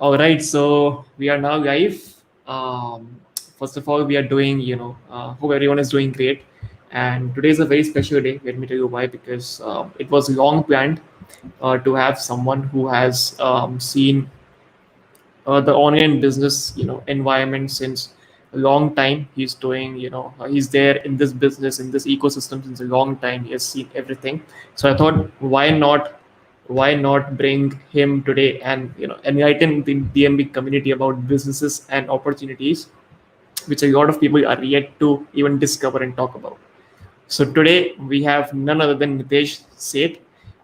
All right, so we are now live. First of all, we are doing, hope everyone is doing great. And today is a very special day. Let me tell you why. Because it was long planned to have someone who has seen the online business, environment since a long time. He's doing, he's there in this business, in this ecosystem since a long time. He has seen everything. So I thought, why not bring him today and enlighten the DMB community about businesses and opportunities, which a lot of people are yet to even discover and talk about. So today we have none other than Nitesh Seth.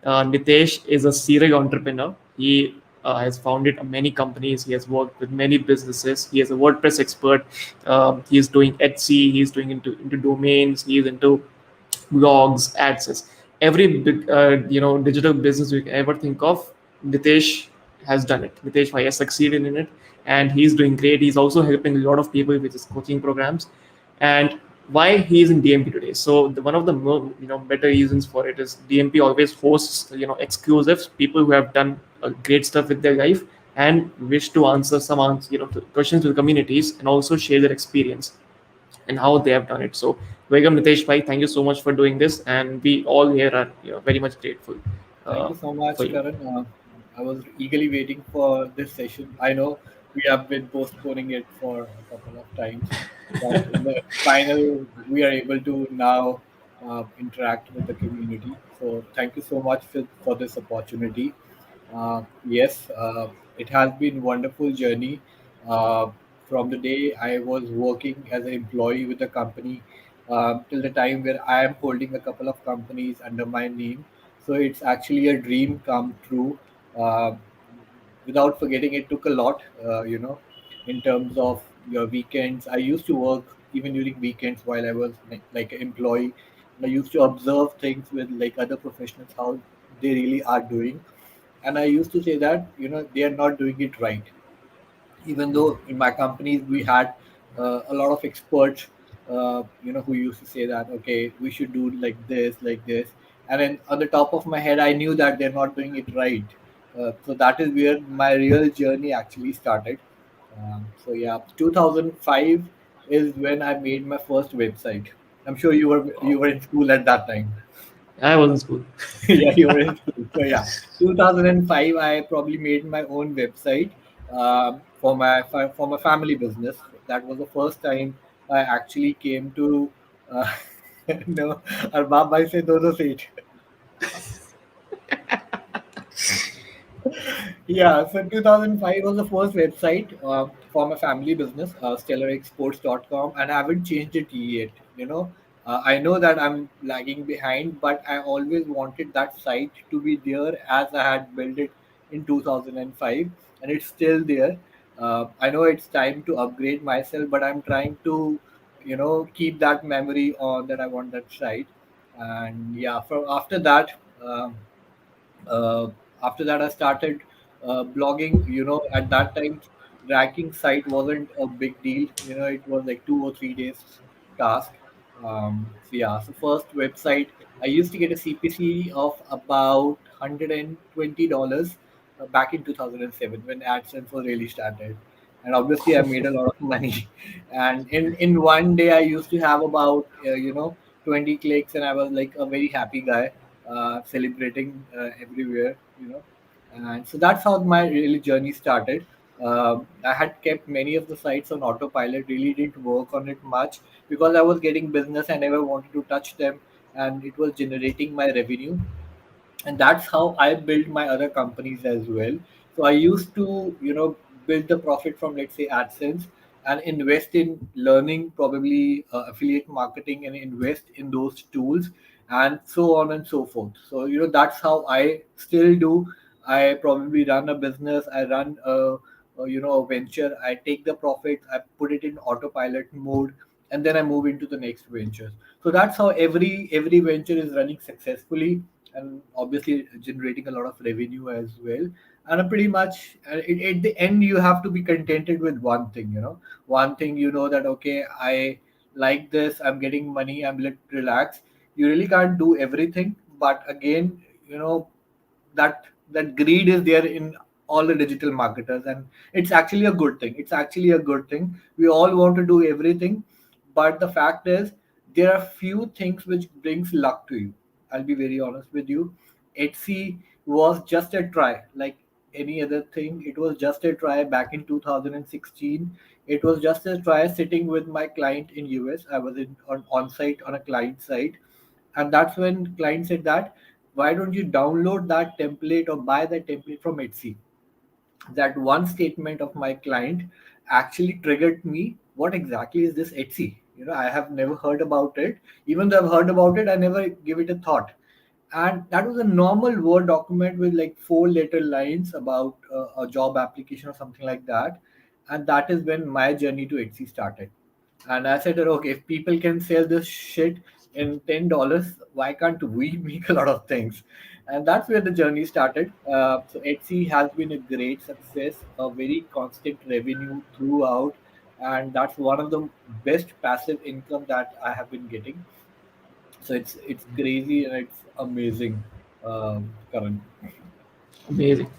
Nitesh is a serial entrepreneur. He has founded many companies. He has worked with many businesses. He is a WordPress expert. He is doing Etsy. He's doing into domains. He is into blogs, ads, every big, digital business you can ever think of. Nitesh has done it. Nitesh Bhai has succeeded in it, and he's doing great. He's also helping a lot of people with his coaching programs. And why he's in DMP today? So one of the more, better reasons for it is DMP always hosts exclusives, people who have done great stuff with their life and wish to answer some questions to the communities and also share their experience and how they have done it. So, welcome, Nitesh Bhai. Thank you so much for doing this, and we all here are very much grateful Thank uh, you so for much, you. Karan. I was eagerly waiting for this session. I know we have been postponing it for a couple of times, but in the final, we are able to now interact with the community. So, thank you so much for this opportunity. Yes, it has been wonderful journey uh, from the day I was working as an employee with the company till the time where I am holding a couple of companies under my name. So it's actually a dream come true. Uh, Without forgetting, it took a lot, in terms of your weekends. I used to work even during weekends while I was like an employee. And I used to observe things with like other professionals, how they really are doing. And I used to say that, they are not doing it right. Even though in my companies we had a lot of experts, who used to say that, okay, we should do like this. And then on the top of my head, I knew that they're not doing it right. So that is where my real journey actually started. So yeah, 2005 is when I made my first website. I'm sure you were in school at that time. I was in school. Yeah, you were in school. So yeah, 2005, I probably made my own website for my family business. That was the first time I actually came to. Uh, no, Arbab bhai se dono seat. Yeah, so 2005 was the first website for my family business, stellarexports.com, and I haven't changed it yet. I know that I'm lagging behind, but I always wanted that site to be there as I had built it in 2005, and it's still there. I know it's time to upgrade myself, but I'm trying to, keep that memory on that I want that site. And yeah, from after that. Uh, After that, I started blogging. At that time, ranking site wasn't a big deal. It was like 2 or 3 days task. So yeah, so first website, I used to get a CPC of about $120 back in 2007 when AdSense was really started. And obviously, I made a lot of money. And in one day, I used to have about 20 clicks, and I was like a very happy guy, celebrating everywhere. And so that's how my really journey started. I had kept many of the sites on autopilot, really didn't work on it much because I was getting business. I never wanted to touch them, and it was generating my revenue. And that's how I built my other companies as well. So I used to build the profit from, let's say, AdSense, and invest in learning, probably affiliate marketing, and invest in those tools, and so on and so forth. So that's how I still do. I probably run a business, I run a venture, I take the profits, I put it in autopilot mode, and then I move into the next venture. So that's how every venture is running successfully, and obviously generating a lot of revenue as well. And pretty much at the end, you have to be contented with one thing. One thing, that okay, I like this, I'm getting money, I'm relaxed. You really can't do everything, but again, that greed is there in all the digital marketers, and it's actually a good thing. It's actually a good thing. We all want to do everything, but the fact is there are few things which brings luck to you. I'll be very honest with you. Etsy was just a try, like any other thing. It was just a try back in 2016. It was just a try sitting with my client in US. I was on site on a client site, and that's when client said that, why don't you download that template or buy that template from Etsy? That one statement of my client actually triggered me. What exactly is this Etsy? I have never heard about it. Even though I've heard about it, I never give it a thought. And that was a normal Word document with like four letter lines about a job application or something like that. And that is when my journey to Etsy started. And I said that, okay, if people can sell this shit in $10, why can't we make a lot of things? And that's where the journey started. So Etsy has been a great success, a very constant revenue throughout, and that's one of the best passive income that I have been getting. So it's crazy and it's amazing, Karan. Amazing.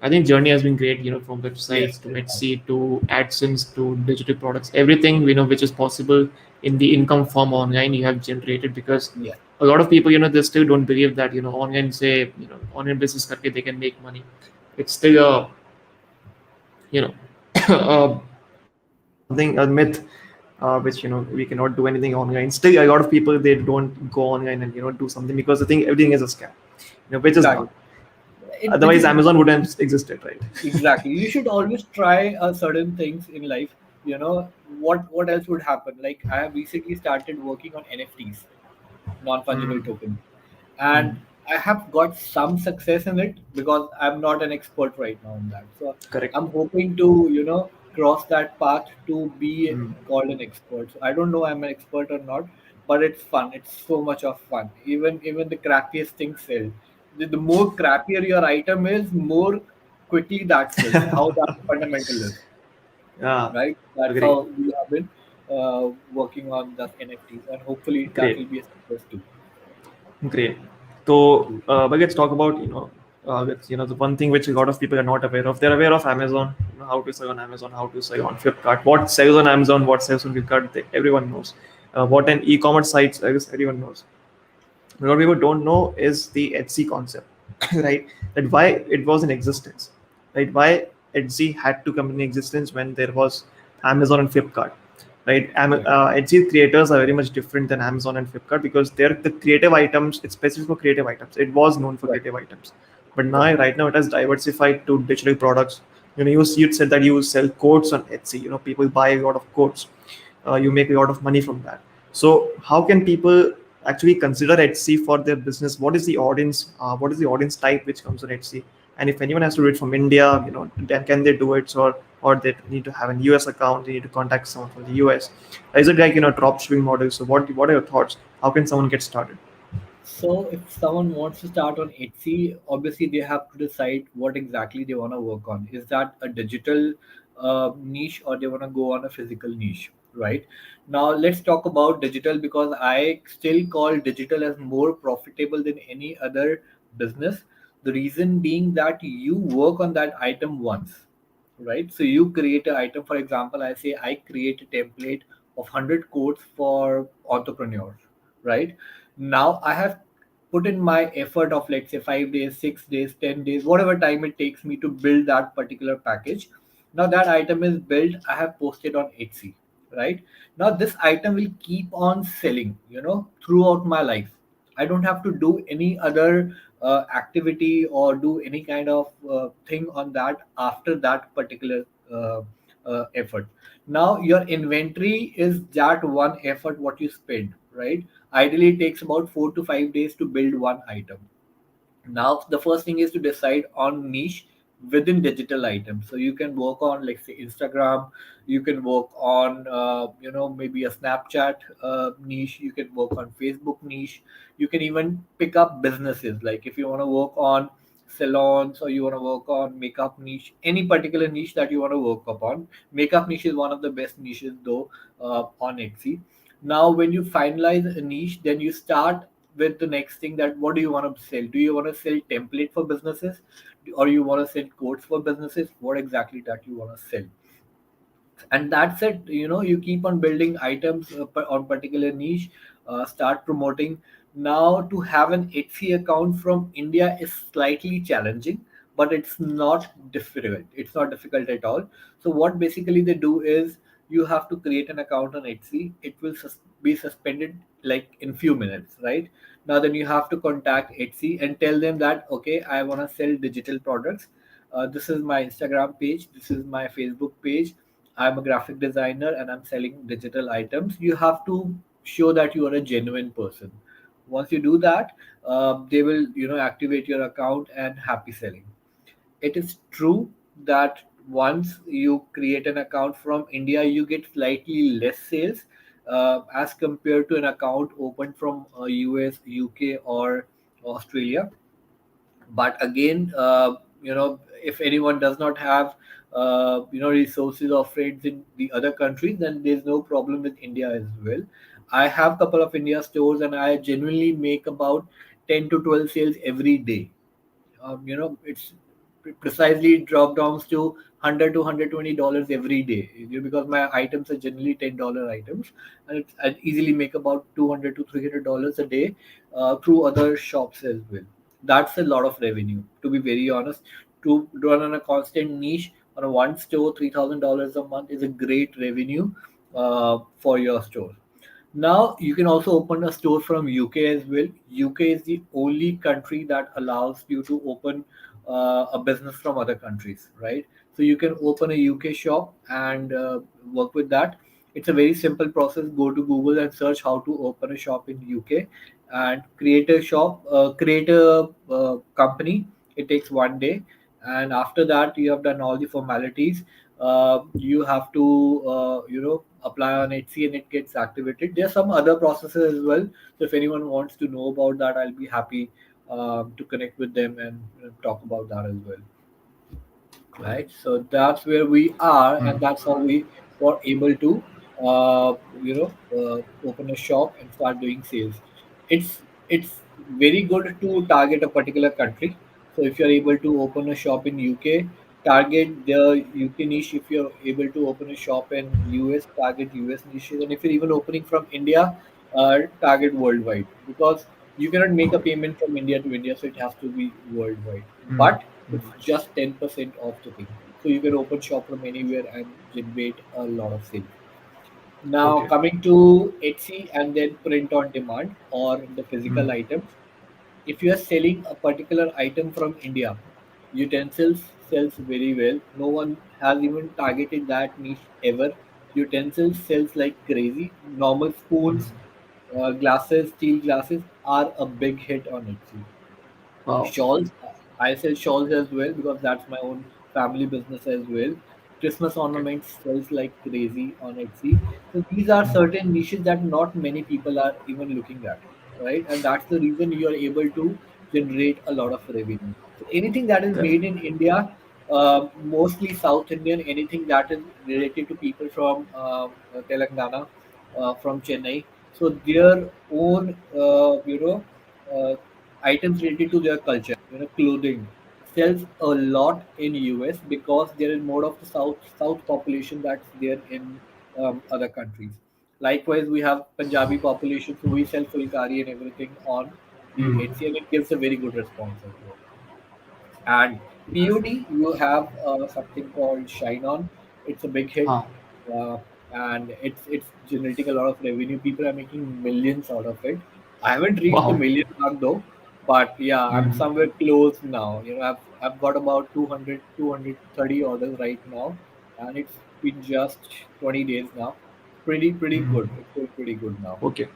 I think journey has been great, from Yes, websites to it has. Etsy to AdSense to digital products, everything, which is possible in the income form online you have generated because Yeah, a lot of people, they still don't believe that, online say, online business karke they can make money. It's still you know, something, a myth, which, we cannot do anything online. Still, a lot of people, they don't go online and, do something because they think everything is a scam, which is not. exactly. Which Otherwise, is Amazon wouldn't have existed, right? exactly. You should always try certain things in life. What else would happen? Like I have recently started working on NFTs, non-fungible Mm, tokens, and mm, I have got some success in it because I'm not an expert right now in that. So correct. I'm hoping to cross that path to be Mm. called an expert. So I don't know I'm an expert or not, but it's fun. It's so much of fun. Even the crappiest things sell. The more crappier your item is, more quickly that sells. How that fundamental is, Yeah, right? That's agree. how we have been working on the NFTs, and hopefully that Great, will be a success too. great. So, but let's talk about, the one thing which a lot of people are not aware of. They're aware of Amazon, how to sell on Amazon, how to sell on Flipkart. What sells on Amazon, what sells on Flipkart, everyone knows. What an e-commerce site, I guess everyone knows. What people don't know is the Etsy concept, right? That why it was in existence, right? Why Etsy had to come in existence when there was Amazon and Flipkart, right? Correct. Etsy creators are very much different than Amazon and Flipkart because they're the creative items. It's specific for creative items. It was known for Right. creative items, but Right. now right now it has diversified to digital products. You said that you sell coats on Etsy. People buy a lot of coats. You make a lot of money from that. So how can people actually consider Etsy for their business? What is the audience? What is the audience type which comes on Etsy? And if anyone has to do it from India, then can they do it? Or they need to have an US account? They need to contact someone from the US. Is it like drop shipping model? So what are your thoughts? How can someone get started? So if someone wants to start on Etsy, obviously they have to decide what exactly they want to work on. Is that a digital niche, or they want to go on a physical niche, right? Now let's talk about digital, because I still call digital as more profitable than any other business. The reason being that you work on that item once, right? So you create an item. For example, I say I create a template of 100 quotes for entrepreneurs, right? Now I have put in my effort of, let's say, 5 days, 6 days, 10 days, whatever time it takes me to build that particular package. Now that item is built, I have posted on Etsy, right? Now this item will keep on selling, throughout my life. I don't have to do any other activity or do any kind of thing on that after that particular effort. Now your inventory is that one effort what you spend, right? Ideally it takes about 4 to 5 days to build one item. Now the first thing is to decide on niche within digital items. So you can work on, like, say, Instagram. You can work on maybe a Snapchat niche. You can work on Facebook niche. You can even pick up businesses, like if you want to work on salons, or you want to work on makeup niche, any particular niche that you want to work upon. Makeup niche is one of the best niches though, on Etsy. Now when you finalize a niche, then you start with the next thing, that what do you want to sell? Do you want to sell template for businesses? or you want to sell codes for businesses, what exactly that you want to sell. And that's it. You keep on building items on particular niche, start promoting. Now, to have an Etsy account from India is slightly challenging, but it's not difficult at all. So what basically they do is, you have to create an account on Etsy. It will be suspended like in few minutes, right? Now then you have to contact Etsy and tell them that, okay, I want to sell digital products. This is my Instagram page, this is my Facebook page. I'm a graphic designer and I'm selling digital items. You have to show that you are a genuine person. Once you do that, they will, activate your account and happy selling. It is true that once you create an account from India, you get slightly less sales as compared to an account opened from US, UK, or Australia. But again, if anyone does not have resources or friends in the other countries, then there's no problem with India as well. I have a couple of India stores and I genuinely make about 10 to 12 sales every day. It's precisely drop down to $100 to $120 every day, because my items are generally $10 items, and I easily make about $200 to $300 a day through other shops as well. That's a lot of revenue, to be very honest. To run on a constant niche on a one store, $3,000 a month is a great revenue for your store. Now you can also open a store from UK as well. UK is the only country that allows you to open a business from other countries, right? So you can open a UK shop and work with that. It's a very simple process. Go to Google and search how to open a shop in UK and create a shop, create a company. It takes one day, and after that you have done all the formalities. You have to apply on Etsy and it gets activated. There are some other processes as well. So if anyone wants to know about that, I'll be happy to connect with them and talk about that as well. Right. So that's where we are, and that's how we were able to open a shop and start doing sales. It's very good to target a particular country. So if you're able to open a shop in UK, target the UK niche. If you're able to open a shop in US, target US niches. And if you're even opening from India, target worldwide, because you cannot make a payment from India to India, so it has to be worldwide. But it's just 10% of the thing. So you can open shop from anywhere and generate a lot of sales. Now Okay. coming to Etsy and then print on demand or the physical items. If you are selling a particular item from India, utensils sells very well. No one has even targeted that niche ever. Utensils sells like crazy. Normal spoons, glasses, steel glasses are a big hit on Etsy. Wow. Shawls, I sell shawls as well because that's my own family business as well. Christmas Okay. ornaments sells like crazy on Etsy. So these are certain niches that not many people are even looking at, right? And that's the reason you are able to generate a lot of revenue. So anything that is Correct. made in India, mostly South Indian, anything that is related to people from Telangana, from Chennai, so their own, uh, items related to their culture, clothing sells a lot in US because there is more of the south population that's there in other countries. Likewise, we have Punjabi population, so we sell fulkari and everything on the Etsy, and it gives a very good response as well. And POD, you have something called Shine On. It's a big hit, Ah. uh, and it's generating a lot of revenue. People are making millions out of it. I haven't reached the Wow. million mark though, but yeah, I'm somewhere close now. I've got about 230 orders right now, and it's been just 20 days now. Pretty good. It's going pretty good now. Okay.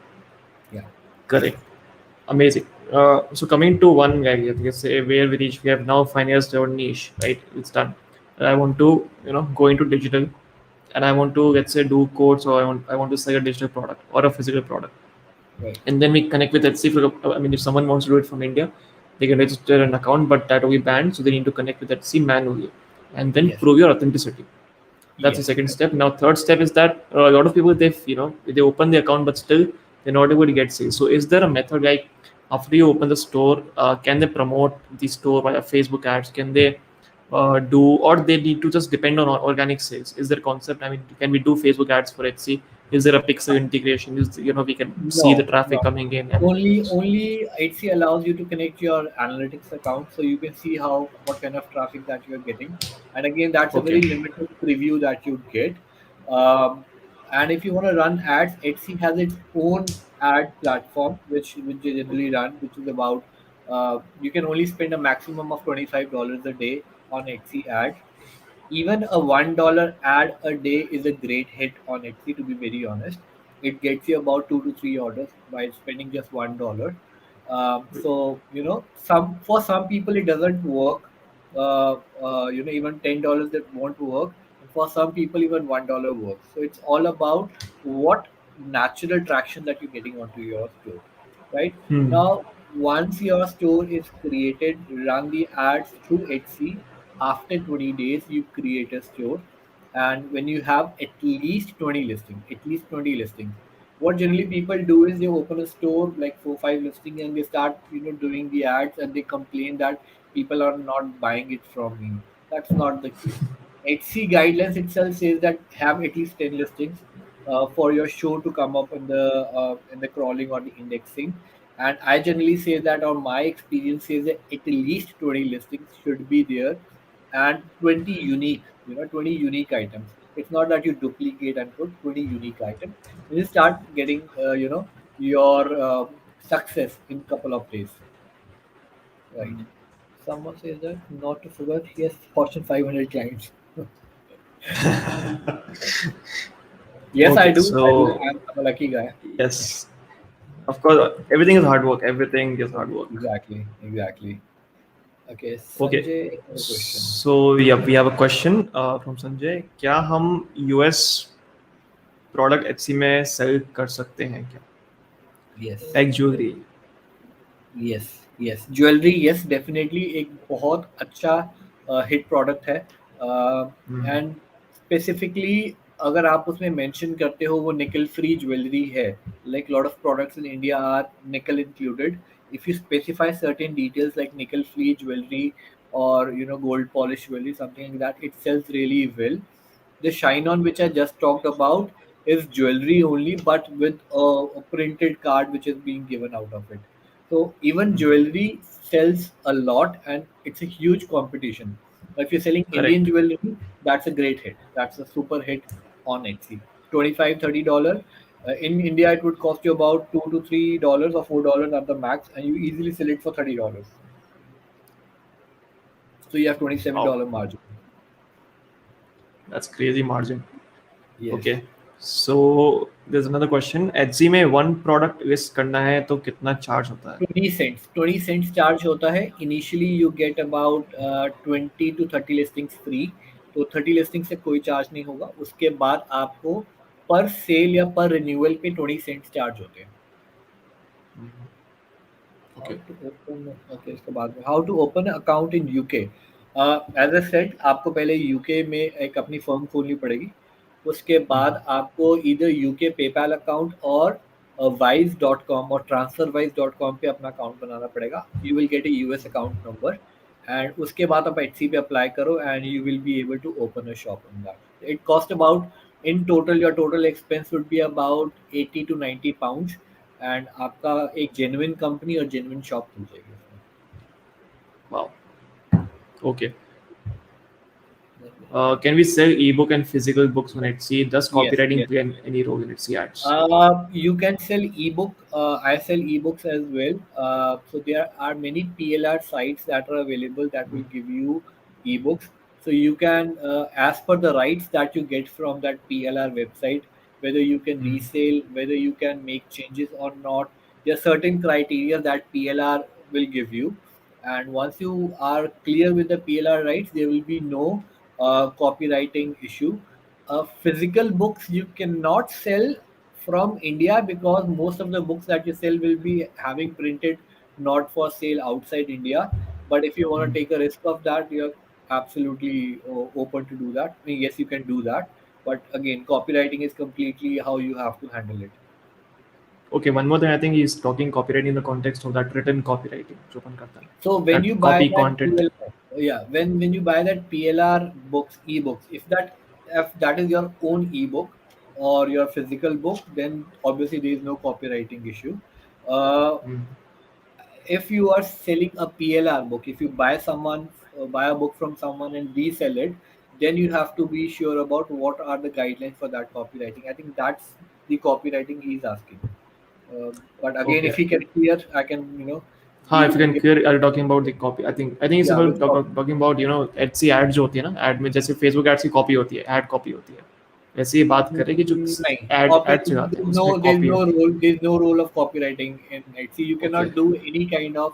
Yeah. Correct. Amazing. So coming to one guy, let's say where we reach, we have now finalized our niche, right? It's done. And I want to, go into digital, and I want to, let's say, do codes, or I want to sell a digital product or a physical product, Right. and then we connect with Etsy. I mean, if someone wants to do it from India, they can register an account, but that will be banned, so they need to connect with Etsy manually, and then Yes. prove your authenticity. That's the Yes. second step. Now, third step is that a lot of people, they open the account, but still they're not able to get sales. So, is there a method like after you open the store, can they promote the store via Facebook ads? Can they do, or they need to just depend on organic sales? Is there concept? I mean, can we do Facebook ads for Etsy? Is there a pixel integration? Is, we can see the No, traffic no. coming in and Only Etsy allows you to connect your analytics account, so you can see how what kind of traffic that you're getting. And again, that's a okay. very limited preview that you get. Um, and if you want to run ads, Etsy has its own ad platform, which they generally run, which is about you can only spend a maximum of $25 a day on Etsy ads. Even a $1 ad a day is a great hit on Etsy, to be very honest. It gets you about 2 to 3 orders by spending just $1. So some people it doesn't work. Even $10 that won't work, and for some people even $1 works. So it's all about what natural traction that you're getting onto your store, right? Hmm. Now, once your store is created, run the ads through Etsy. After 20 days, you create a store, and when you have at least 20 listings, what generally people do is they open a store like 4 5 listings and they start doing the ads and they complain that people are not buying it from me. That's not the case. HC guidelines itself says that have at least 10 listings for your show to come up in the crawling or the indexing. And I generally say that, or my experience says that at least 20 listings should be there, and 20 unique, 20 unique items. It's not that you duplicate and put 20 unique items. You start getting, your success in couple of days, right? Someone says that not to forget, he has Fortune 500 clients. Yes, I Okay, do. I do. so I'm a lucky guy. yes, of course, everything is hard work. Everything is hard work. Exactly. Exactly. Okay, Okay, Sanjay, you have a question. so yeah, we have a question from Sanjay. क्या हम US product HC में sell कर सकते हैं क्या? Yes. Like jewellery. Yes, yes, jewellery, yes, definitely एक बहुत अच्छा हिट प्रोडक्ट है। एंड स्पेसिफिकली अगर आप उसमें मेंशन करते हो वो निकल फ्री ज्वेलरी है, like lot of products in India are nickel included. If you specify certain details like nickel free jewellery or gold polish jewelry, something like that, it sells really well. The shine on which I just talked about is jewelry only, but with a printed card which is being given out of it. So even jewelry sells a lot, and it's a huge competition. If you're selling Indian correct. jewelry, that's a great hit. That's a super hit on Etsy. 25 $30. In India, it would cost you about $2 to $3 or $4 at the max, and you easily sell it for $30. So you have twenty-seven wow, dollar margin. That's crazy margin. Yes. Okay, so there is another question. Etsy में one product list करना है तो कितना charge होता है? 20 cents charge होता है। Initially you get about 20 to 30 listings free. तो 30 लिस्टिंग से कोई चार्ज नहीं होगा, उसके बाद आपको पर सेल या पर रिन्यूअल पे 20 सेंट्स चार्ज होते हैं। How okay. To open, okay, इसके बाद में how to open account in UK. As I said, आपको पहले यूके में एक अपनी फर्म खोलनी पड़ेगी। उसके बाद आपको इधर यूके पेपैल अकाउंट और वाइज.com और transferwise.com पे अपना अकाउंट बनाना पड़ेगा। You will get a US account number, and उसके बाद आप एचसी पे अप्लाई करो and you will be able to open a shop in that. It cost about, in total your total expense would be about 80 to 90 pounds, and आपका एक genuine company और genuine shop खुल जाएगी उसमें। Wow. Okay. Can we sell ebook and physical books on Etsy? Does Yes, copywriting yes. play any role in Etsy ads? You can sell ebook. I sell ebooks as well. So there are many PLR sites that are available that will give you ebooks. So you can, as per the rights that you get from that PLR website, whether you can resell, whether you can make changes or not. There are certain criteria that PLR will give you, and once you are clear with the PLR rights, there will be no copywriting issue. Physical books you cannot sell from India because most of the books that you sell will be having printed not for sale outside India. But if you want to take a risk of that, you're absolutely open to do that. I mean, yes, you can do that. But again, copywriting is completely how you have to handle it. Okay, one more thing. I think he's talking copywriting in the context of that written copywriting, जो अपन करता है. So when That you buy copy that content. PLR, yeah, when you buy that PLR books, ebooks, if that is your own ebook or your physical book, then obviously there is no copywriting issue. Uh, Mm, if you are selling a PLR book, if you buy a book from someone and resell it, then you have to be sure about what are the guidelines for that copywriting. I think that's the copywriting he is asking. But again, if okay. he can clear, I can हाँ, if you can give, clear, are you talking about the copy? I think it's yeah, about which copy. talking about Etsy ads जो होती है ना, ad में जैसे Facebook ads की copy होती है, ad copy होती है. वैसे ये बात करें कि जो नहीं, ad copy, चलाते हैं उसमें copy है. there's no role of copywriting in Etsy. You Okay. cannot do any kind of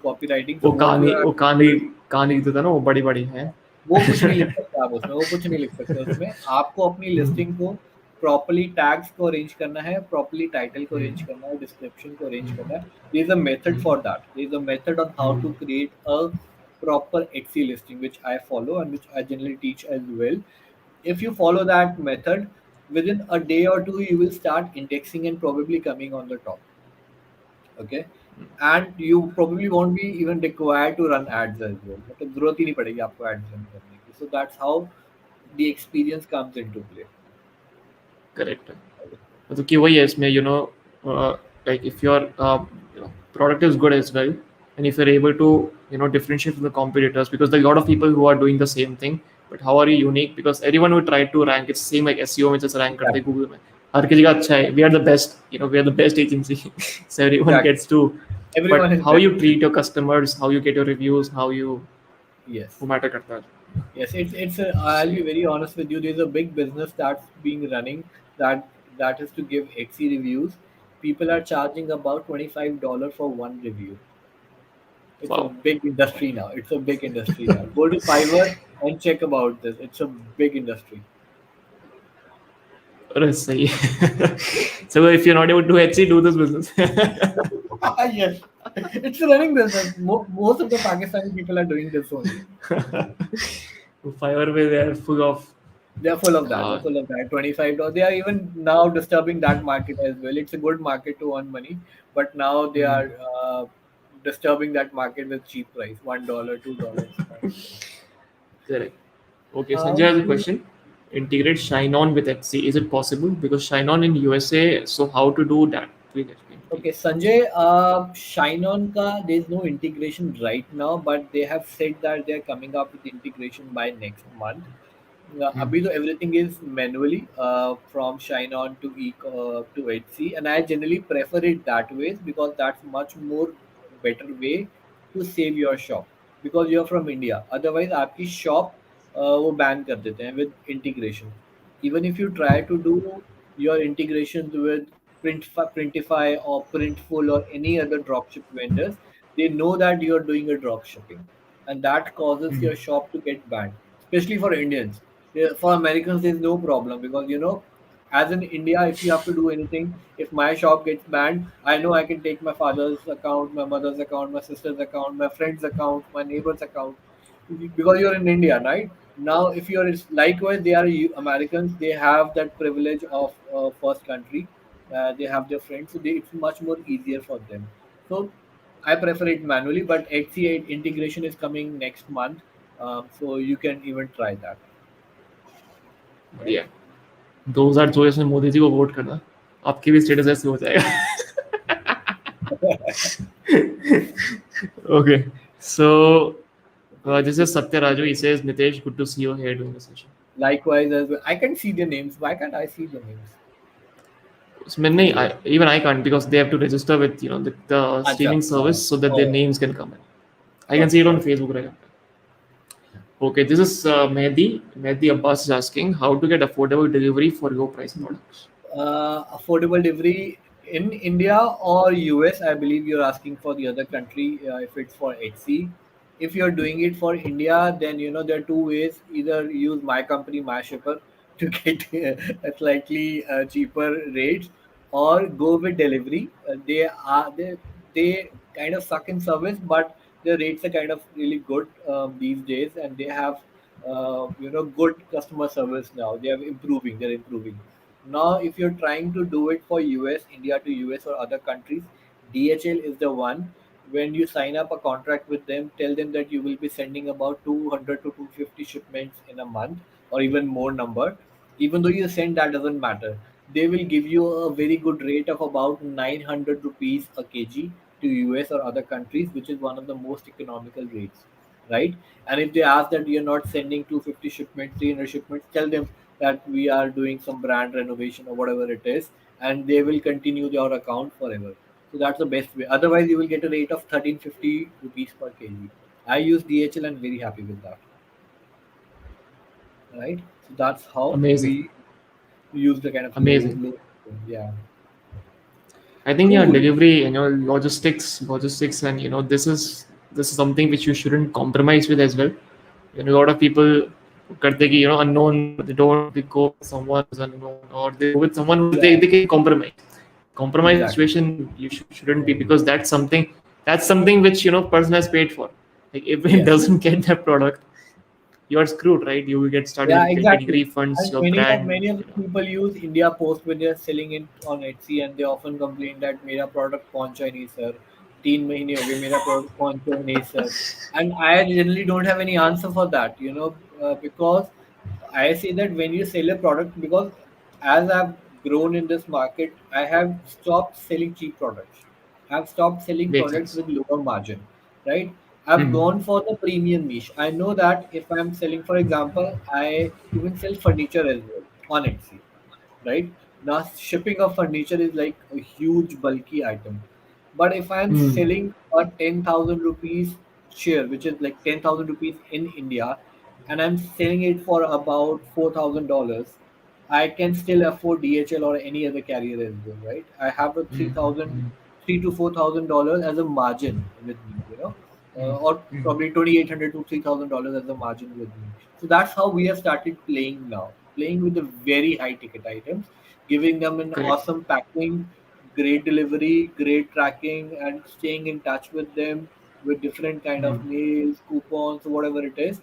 copywriting. वो So what you कहानी have वो to कहानी do is, कहानी लिखते थे ना, वो बड़ी बड़ी है. वो कुछ नहीं लिख सकते आप उसमें, वो कुछ नहीं लिख सकते उसमें। आपको अपनी लिस्टिंग को प्रॉपर्ली टैग्स को अरेंज करना है, प्रॉपर्ली टाइटल को अरेंज करना है, डिस्क्रिप्शन को अरेंज करना है। There is a method for that, there is a method on how to create a proper Etsy listing, which I follow and which I generally teach as well. If you follow that method, within a day or two, you will start indexing and probably coming on the top. Okay, and you probably won't be even required to run ads as well. मतलब जरूरत ही नहीं पड़ेगी आपको ads run करने की. So that's how the experience comes into play. Correct है. मतलब कि वही है इसमें like if your product is good as well, and if you're able to differentiate from the competitors, because there are a lot of people who are doing the same thing, but how are you unique? Because everyone will try to rank. It's same like SEO में जैसे rank करते हैं Exactly. Google में. हर किसी का अच्छा है. We are the best. We are the best agency. So everyone Exactly. gets to. Everyone But is how better. you treat your customers, how you get your reviews, how you Yes. वो matter करता है. Yes. I'll be Same. very honest with you. There's a big business that's being running that that is to give Etsy reviews. People are charging about $25 for one review. It's a Wow. big industry now. It's a big industry now. Go to Fiverr and check about this. It's a big industry. अरे सही है. So if you're not able to Etsy, do this business. Yes, it's a running business. Most of the Pakistani people are doing this only. Fiverr में they are full of They're full of that. They're uh, full of that. $25. They are even now disturbing that market as well. It's a good market to earn money, but now they mm, are disturbing that market with cheap price, $1, $2 kind of thing. correct. Okay, Sanjay How has a to question. Integrate Shine On with Etsy. Is it possible? Because Shine On in USA, so how to do that? Please explain, please. Okay, Sanjay, Shine On ka, there's no integration right now, but they have said that they're coming up with integration by next month. Mm, अभी तो everything is manually from Shine On to Etsy, and I generally prefer it that way because that's much more better way to save your shop because you're from India. Otherwise, आपकी shop वो ban कर देते हैं with integration. Even if you try to do your integrations with Printify or Printful or any other dropship vendors, they know that you are doing a drop shipping, and that causes mm, your shop to get banned, especially for Indians. For Americans, there's no problem because as in India, if you have to do anything, if my shop gets banned, I know I can take my father's account, my mother's account, my sister's account, my friend's account, my neighbor's account, because you're in India, right? Now, if you're likewise, they are Americans. They have that privilege of first country. They have their friends, so it's much more easier for them. So I prefer it manually, but HC8 integration is coming next month, so you can even try that. बढ़िया. 2024 में मोदी जी को vote करना. आपकी भी status ऐसे हो जाएगा. Okay. So this is Satya Raju. He says, Nitesh, good to see you here doing the session. Likewise, as well. I can see the names. Why can't I see the names? उसमें नहीं, even I can't, because they have to register with the Acha. streaming service so that their Oh, names can come in. I can got see it, it got on it. Facebook right now. Okay, this is Mehdi. Mehdi Abbas is asking how to get affordable delivery for your price products. Affordable delivery in India or US. I believe you're asking for the other country if it's for Etsy. If you're doing it for India, then there are two ways. Either use my company, my shipper, to get a slightly cheaper rates, or go with delivery. They kind of suck in service, but the rates are kind of really good these days, and they have good customer service now. They are improving. They're improving. Now, if you're trying to do it for US, India to US or other countries, DHL is the one. When you sign up a contract with them, tell them that you will be sending about 200 to 250 shipments in a month or even more number. Even though you send, that doesn't matter. They will give you a very good rate of about 900 rupees a kg to US or other countries, which is one of the most economical rates, right? And if they ask that you're not sending 250 shipments, 300 shipments, tell them that we are doing some brand renovation or whatever it is, and they will continue your account forever. So that's the best way. Otherwise, you will get a rate of 1350 rupees per kg. I use DHL and very happy with that, right? So that's how Amazing, we use the kind of amazing. yeah. I think yeah, Cool. delivery, logistics, and this is something which you shouldn't compromise with as well. A lot of people करते कि unknown, they don't they go with someone who's unknown, or they go with someone who Yeah, they can compromise exactly. situation. You shouldn't be, because that's something which person has paid for. Like if it Yes. doesn't get that product, you are screwed, right? You will get Yeah, started getting exactly. refunds, And your many of brand. the people use India Post when they are selling it on Etsy, and they often complain that मेरा product पहुंचा ही नहीं sir, 3 महीने हो गए मेरा product पहुंचा ही नहीं sir. And I generally don't have any answer for that, because I say that when you sell a product, because as I've grown in this market, I have stopped selling cheap products. I've stopped selling Makes products sense. with lower margin, right? I've Hmm. gone for the premium niche. I know that if I'm selling, for example, I even sell furniture as well on Etsy, right? Now, shipping of furniture is like a huge bulky item. But if I'm Hmm. selling a 10,000 rupees share, which is like 10,000 rupees in India, and I'm selling it for about $4,000, I can still afford DHL or any other carrier as well, right? I have a Hmm. 3,000, Hmm. $3 to $4,000 as a margin with me, Hmm. or Hmm. probably 2,800 to $3,000 as a margin with me. So that's how we have started playing now, playing with the very high ticket items, giving them an Correct. awesome packing, great delivery, great tracking, and staying in touch with them with different kind Hmm. of mails, coupons, whatever it is.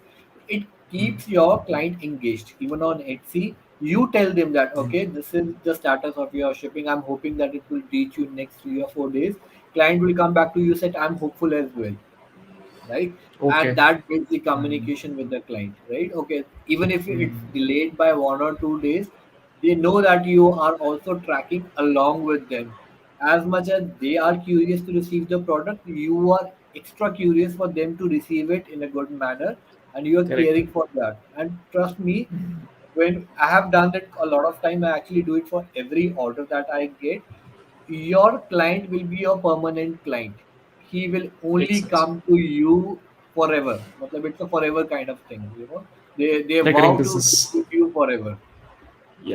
It Hmm. keeps your client engaged. Even on Etsy, you tell them that Hmm. okay, this is the status of your shipping. I'm hoping that it will reach you next 3 or 4 days. Client will come back to you said I'm hopeful as well, right? And Okay. that builds the Hmm. communication with the client, right? Okay, even if it's Hmm. delayed by 1 or 2 days, they know that you are also tracking along with them. As much as they are curious to receive the product, you are extra curious for them to receive it in a good manner, and you are Correct. caring for that. And trust me, when I have done that a lot of time, I actually do it for every order that I get. Your client will be your permanent client. He will Makes only sense. come to you forever. Matlab, it's a forever kind of thing. They Recurring vow to be business. with you forever,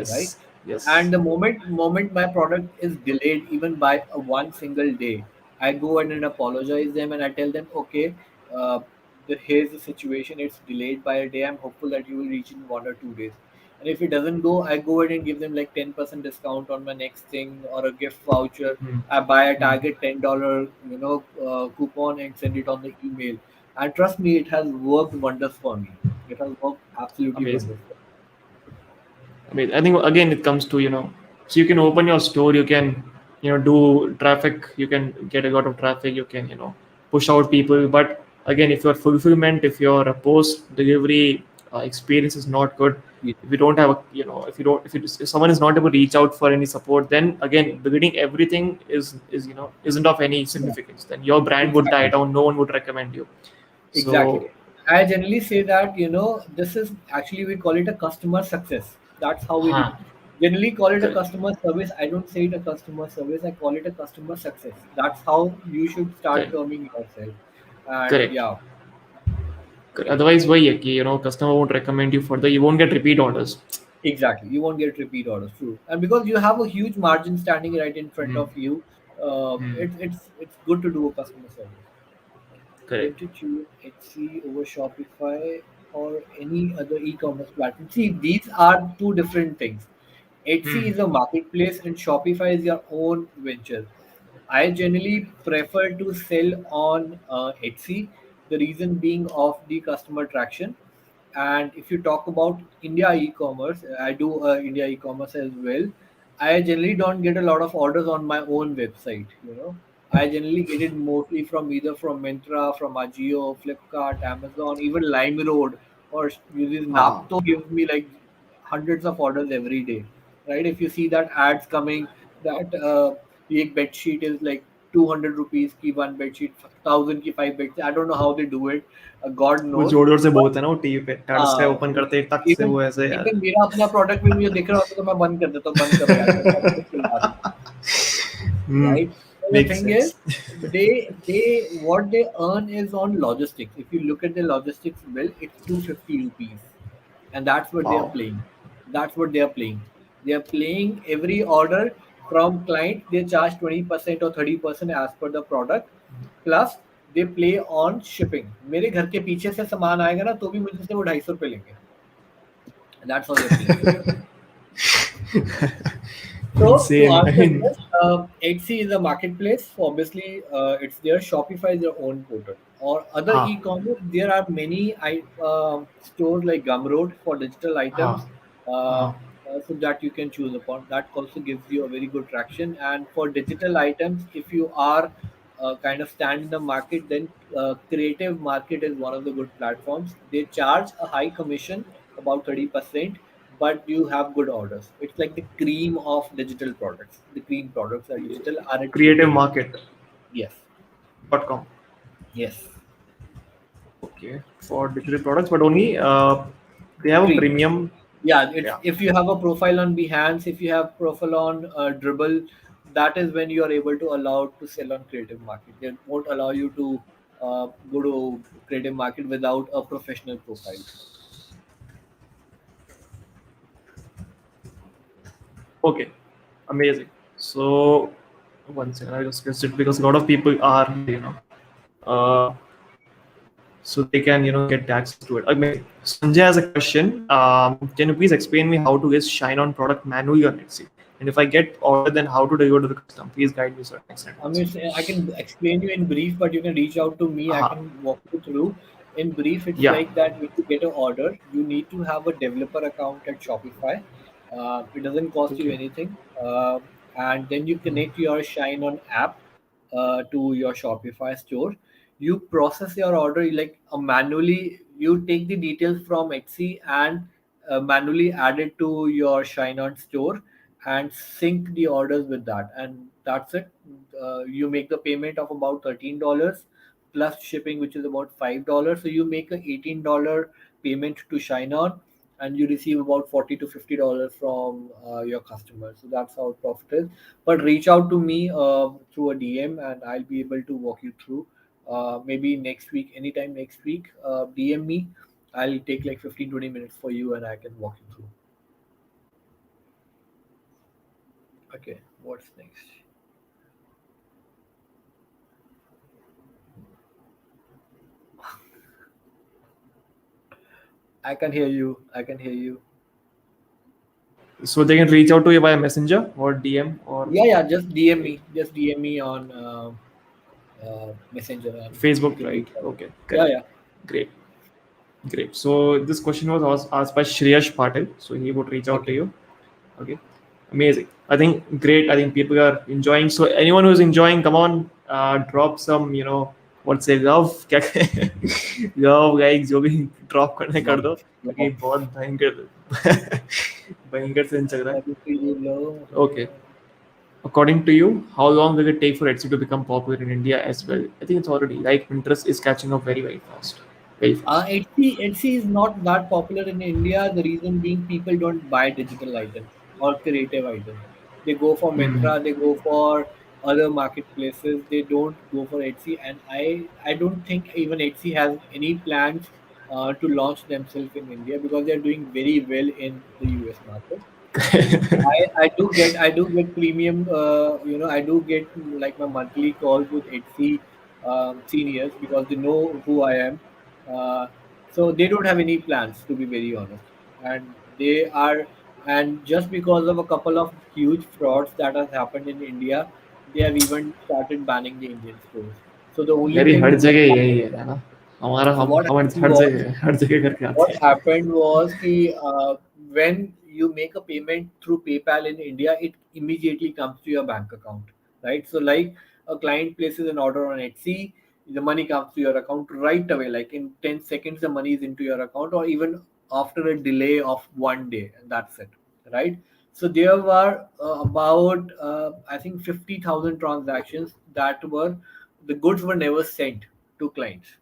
right? Yes. Yes. And the moment my product is delayed even by a one single day, I go ahead and apologize them, and I tell them, okay, uh, here's the situation. It's delayed by a day. I'm hopeful that you will reach in 1 or 2 days. And if it doesn't go, I go ahead and give them like 10% discount on my next thing or a gift voucher. Hmm. I buy a Hmm. Target $10 coupon and send it on the email. And trust me, it has worked wonders for me. It has worked absolutely Amazing. wonders for I mean, I think again it comes to so you can open your store, you can do traffic, you can get a lot of traffic, you can push out people. But again, if your fulfillment, if your post delivery experience is not good, me. if you don't have if you don't if someone is not able to reach out for any support, then again beginning everything is isn't of any Yeah, significance. Then your brand would die exactly. down. No one would recommend you. Exactly. So, I generally say that, this is actually we call it a customer success. That's how we huh, generally call it a correct, customer service. I don't say it a customer service, I call it a customer success. That's how you should start correct, terming yourself. And correct. yeah, Otherwise, why customer won't recommend you further. You won't get repeat orders. exactly. You won't get repeat orders, true. And because you have a huge margin standing right in front Hmm. of you, Hmm. it's good to do a customer service. When Correct. to choose Etsy over Shopify or any other e-commerce platform. See, these are two different things. Etsy Hmm. is a marketplace and Shopify is your own venture. I generally prefer to sell on Etsy. The reason being of the customer traction. And if you talk about India e-commerce, I do India e-commerce as well. I generally don't get a lot of orders on my own website. I generally get it mostly from either from Myntra, from Ajio, Flipkart, Amazon, even Limeroad, or uses हाँ. Napto gives me like hundreds of orders every day, right? If you see that ads coming, that एक bed sheet is like 200 rupees की one bed sheet, 1000 की five bed sheet. I don't know how they do it. God वो knows. जोर जोर से But बोलते हैं ना वो टीवी पे, टड़ से हाँ, ओपन करते ही टक से इवन वो ऐसे यार. इवन मेरा अपना प्रोडक्ट भी मुझे दिख रहा होता तो मैं बंद कर देता हूँ, बंद करो यार, मैं पैसे चिल्ला रही हूँ, Hmm. right? So the Makes thing is, sense. they what they earn is on logistics. If you look at the logistics bill, it's 250 rupees, and that's what they are Wow. playing. That's what they are playing. They are playing every order from client. They charge 20% or 30% as per the product. Plus they play on shipping. मेरे घर के पीछे से सामान आएगा ना तो भी मुझे से वो 250 रुपये लेंगे. And that's how they're playing. So to Insane. I answer mean, this, Etsy is a marketplace. So obviously, it's there. Shopify is their own portal. Or other हाँ, e-commerce, there are many stores like Gumroad for digital हाँ, items, uh, हाँ. so that you can choose upon. That also gives you a very good traction. And for digital items, if you are kind of stand in the market, then Creative Market is one of the good platforms. They charge a high commission, about 30%, but you have good orders. It's like the cream of digital products. The cream products are digital are at shipping. Creativemarket.com. Yes, yes, Okay, for digital products, but only they have a cream. premium. Yeah, it's Yeah. if you have a profile on Behance, if you have profile on Dribble, that is when you are able to allow to sell on Creative Market. They won't allow you to go to Creative Market without a professional profile. Okay, amazing. So one second, I just guessed it because a lot of people are uh, so they can get access to it. Amazing. Sanjay has a question. Can you please explain me how to get Shine on product manually on Etsy? And if I get order, then how to deliver to the customer? Please guide me, sir. Excellent I answer. mean, I can explain you in brief, but you can reach out to me. I Uh-huh. can walk you through. In brief, it's Yeah. like that if you get an order, you need to have a developer account at Shopify. It doesn't cost you Okay. anything. And then you connect your Shine on app to your Shopify store. You process your order like manually. You take the details from Etsy and manually add it to your Shine on store and sync the orders with that, and that's it. You make the payment of about $13 plus shipping, which is about $5. So you make a $18 payment to Shine On, and you receive about $40 to $50 from your customers. So that's how profit is. But reach out to me through a DM, and I'll be able to walk you through. Maybe next week, anytime next week, DM me. I'll take like 15 to 20 minutes for you, and I can walk you through. Okay, what's next? I can hear you. I can hear you. So they can reach out to you via messenger or DM or Yeah, yeah. Just DM like me. Just DM me on Messenger, and we Facebook, can reach right? out. Okay, Yeah, correct. yeah. Great. Great. So this question was asked by Shreyash Patil. So he would reach out to Okay. you. Okay. Amazing. I think great. I think people are enjoying. So anyone who's enjoying, come on, drop some, what's say love. क्या love guys जो भी drop करने कर Love, दो क्योंकि love. बहुत भयंकर भयंकर से चल रहा है. Love to you, love. Okay. According to you, how long will it take for Etsy to become popular in India as well? I think it's already like Pinterest is catching up very, very fast. Very fast. Etsy is not that popular in India. The reason being people don't buy digital items or creative items. They go for Hmm. Myntra, they go for other marketplaces. They don't go for Etsy, and I don't think even Etsy has any plans to launch themselves in India because they're doing very well in the US market. I do get premium, I do get like my monthly calls with Etsy seniors because they know who I am. So they don't have any plans, to be very honest, and they are, and just because of a couple of huge frauds that has happened in India, they have even started banning the Indian stores. So the only यार ये thing her they जगह are यही है ना. हमारा So हम what हमारे happened was हर जगह करके what आते हैं. happened was कि when you make a payment through PayPal in India, it immediately comes to your bank account, right? So like a client places an order on Etsy, the money comes to your account right away. Like in 10 seconds, the money is into your account, or even after a delay of 1 day, and that's it, right? So there were about I think 50,000 transactions that were the goods were never sent to clients.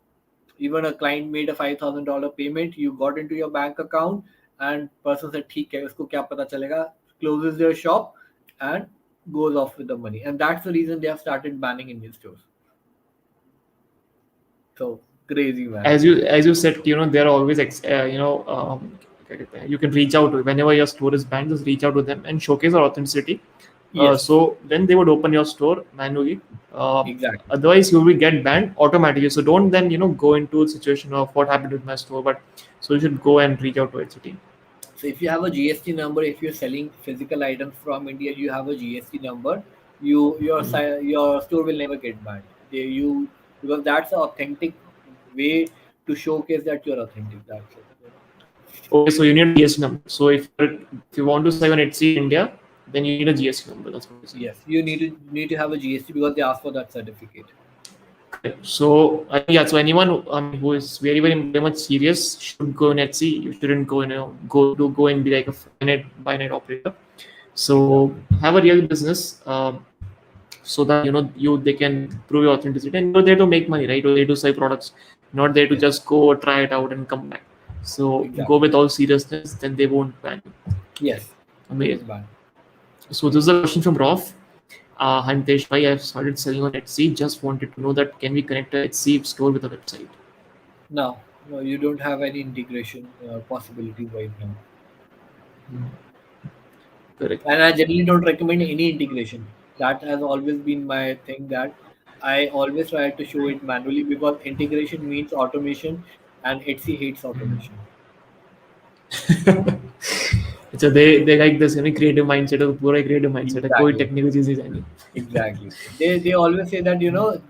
Even a client made a $5,000 payment, you got into your bank account, and person said ठीक है उसको क्या पता चलेगा, closes their shop and goes off with the money, and that's the reason they have started banning Indian stores. So crazy, man. As you said, there are always क्या कहते हैं, you can reach out whenever your store is banned. Just reach out to them and showcase your authenticity. Yes, So then they would open your store manually. exactly. Otherwise, you will get banned automatically. So don't then go into a situation of what happened with my store. But so you should go and reach out to its team. So if you have a GST number, if you're selling physical items from India, you have a GST number. Your store will never get banned. Because that's an authentic way to showcase that you're authentic. That's it. Okay, so you need a GST number. So if you want to sell on Etsy in India, then you need a GST number. That's what you're saying. Yes, you need to have a GST because they ask for that certificate. Correct. So yeah, so anyone who is very much serious should go in Etsy. You shouldn't go and be like a finite operator. So Exactly. have a real business, so that you they can prove your authenticity, and you're there to make money, right? You're there to sell products, not there to Yes, just go try it out and come back. So go exactly. with all seriousness, then they won't ban you. Yes, it's Amazing. banned. So this is a question from Rof. Hi Nitesh bhai, I've started selling on Etsy. Just wanted to know that can we connect a Etsy store with a website? No, no, you don't have any integration possibilities right now. Correct. And I generally don't recommend any integration. That has always been my thing, that I always try to show it manually because integration means automation, and Etsy hates automation. So they like this creative mindset, or पूरा creative mindset है, कोई Exactly. technical चीज ही नहीं. Exactly. They always say that,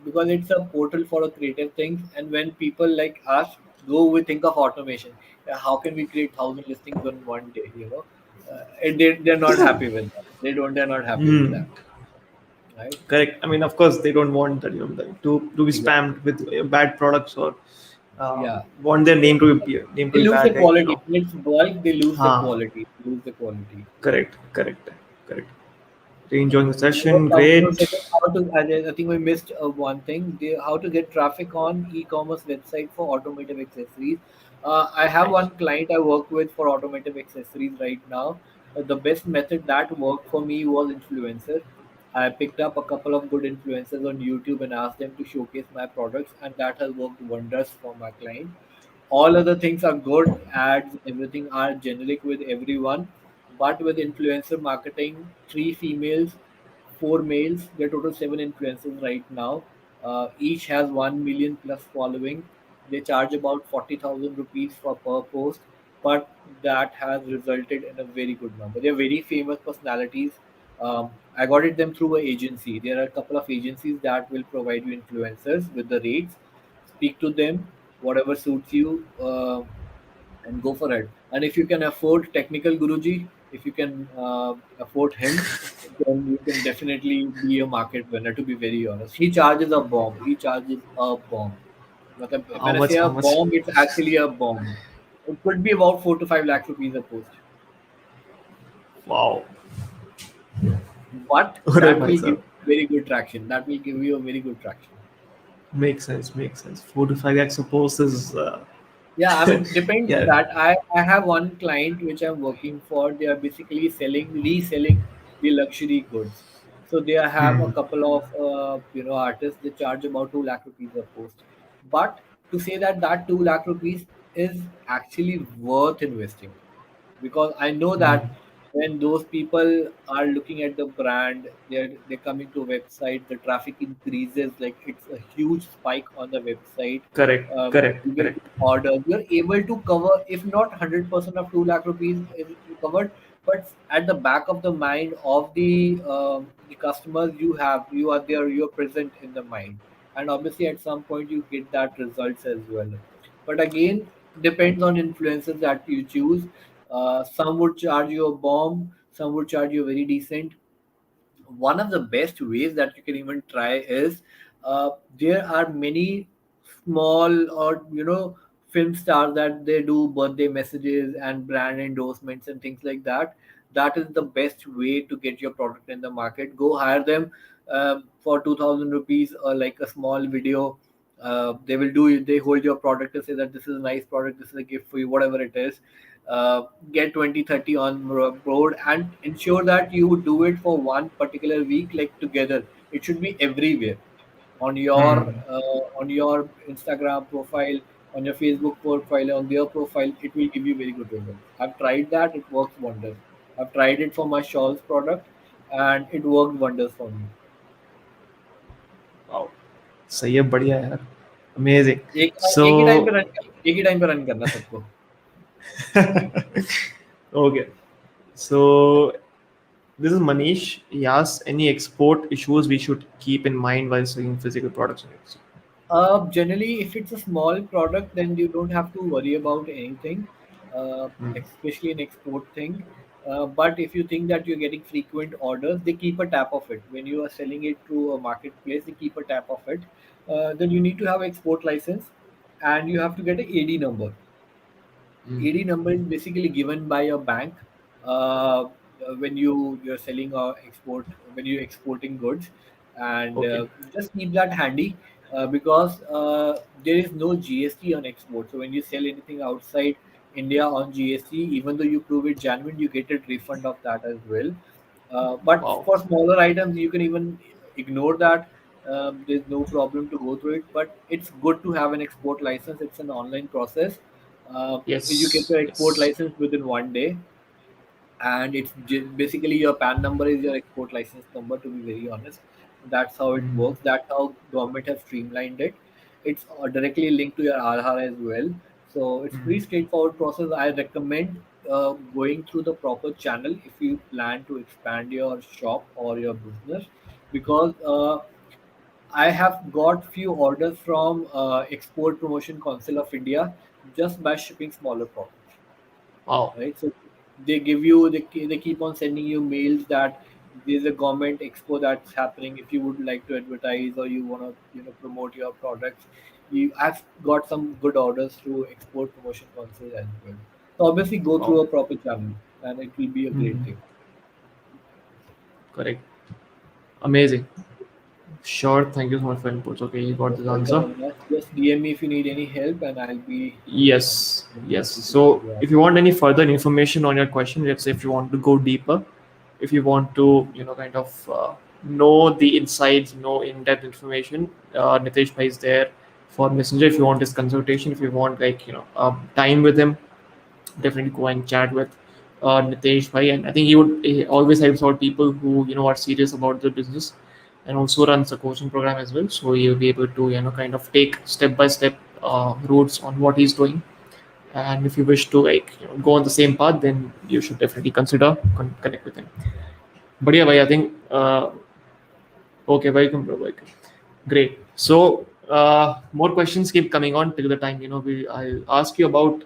because it's a portal for a creative things, and when people like us go, we think of automation. How can we create 1,000 listings on one day? And they're not happy with that. They're not happy with Hmm. that, right? Correct. I mean, of course, they don't want that to be Exactly. spammed with bad products, or Yeah. want their name to be They lose the bad, right? quality. When it's bulk, they lose the Ah, quality. They lose the quality. correct. Really enjoying the So, session. second, Great. I think we missed one thing. How to get traffic on e-commerce website for automotive accessories. I have Right. one client I work with for automotive accessories right now. The best method that worked for me was influencer. I picked up a couple of good influencers on YouTube and asked them to showcase my products, and that has worked wonders for my client. All other things are good, ads, everything are generic with everyone, but with influencer marketing, three females, four males, there are total seven influencers right now. Each has 1 million plus following. They charge about 40,000 rupees for per post, but that has resulted in a very good number. They're very famous personalities. I got it them through an agency. There are a couple of agencies that will provide you influencers with the rates. Speak to them, whatever suits you, and go for it. And if you can afford technical Guruji, if you can afford him, then you can definitely be a market winner. To be very honest, he charges a bomb. He charges a bomb. मतलब, How when I much? say a How much? bomb, it's actually a bomb. It could be about 4 to 5 lakh rupees a post, Wow. but अरे that भाई will give साहब. very good traction. That will give you a very good traction. Makes sense. Makes sense. 4 to 5 X suppose is Yeah, I mean, depends yeah. that I have one client which I'm working for. They are basically reselling the luxury goods. So they have a Hmm. couple of artists. They charge about 2 lakh rupees a post. But to say that that 2 lakh rupees is actually worth investing, because I know that when those people are looking at the brand, they're coming to a website, the traffic increases, like it's a huge spike on the website. Correct. Correct. You get Correct. good orders. You're able to cover, if not 100% of 2 lakh rupees is covered, but at the back of the mind of the customers, you are there, you're present in the mind. and obviously at some point you get that results as well. But again, depends on influencers that you choose. Some would charge you a bomb, some would charge you very decent. One of the best ways that you can even try is, there are many small, or film stars that they do birthday messages and brand endorsements and things like that. That is the best way to get your product in the market. Go hire them for 2000 rupees, or like a small video. They will do it, they hold your product and say that this is a nice product, this is a gift for you, whatever it is. Get 20-30 on board and ensure that you do it for one particular week, like together. It should be everywhere, Hmm. on your Instagram profile, on your Facebook profile, on their profile. It will give you very good results. I've tried that, it works wonders. I've tried it for my shawls product, and it worked wonders for me. Wow. सही है, बढ़िया है यार. Amazing. एक ही time So पे run एक ही time पे run करना सबको. okay. So this is Manish. He asks any export issues we should keep in mind while selling physical products. Generally, if it's a small product, then you don't have to worry about anything, Hmm. especially an export thing. But if you think that you're getting frequent orders, they keep a tap of it. When you are selling it through a marketplace, they keep a tap of it. Then you need to have export license, and you have to get an AD number. Hmm. AD number is basically given by your bank uh, when you're selling or export, when you're exporting goods, and Okay. just keep that handy, because there is no GST on export. So when you sell anything outside India on GST, even though you prove it genuine, you get a refund of that as well. But Wow. for smaller items, you can even ignore that. There's no problem to go through it, but it's good to have an export license. It's an online process. You get Yes. your export Yes. license within one day, and basically your PAN number is your export license number. To be very honest, that's how it Hmm. works. That's how government has streamlined it. It's directly linked to your Aadhaar as well, so it's Hmm. pretty straightforward process. I recommend going through the proper channel if you plan to expand your shop or your business, because I have got few orders from Export Promotion Council of India just by shipping smaller products, Wow. right? So they give you, they keep on sending you mails that there's a government expo that's happening. If you would like to advertise, or you want to promote your products, I've got some good orders through Export Promotion Council as well. So obviously go Wow. through a proper channel, and it will be a great Hmm. thing. Correct. Amazing. Sure. Thank you so much for inputs. Okay, you got You're this welcome, answer. Avinash. Just DM me if you need any help, and I'll be Yes. Yes. happy to help So you out. if you want any further information on your question, let's say if you want to go deeper, if you want to, kind of know the insights, know in-depth information, Nitesh Bhai is there for Messenger. If you want his consultation, if you want like time with him, definitely go and chat with Nitesh Bhai. And I think he always helps out people who are serious about the business, and also runs a coaching program as well. So you'll be able to kind of take step by step routes on what he's doing. And if you wish to like go on the same path, then you should definitely consider connect with him. But yeah, bhai, I think okay, welcome, bro, welcome. Great. So more questions keep coming on till the time I'll ask you about.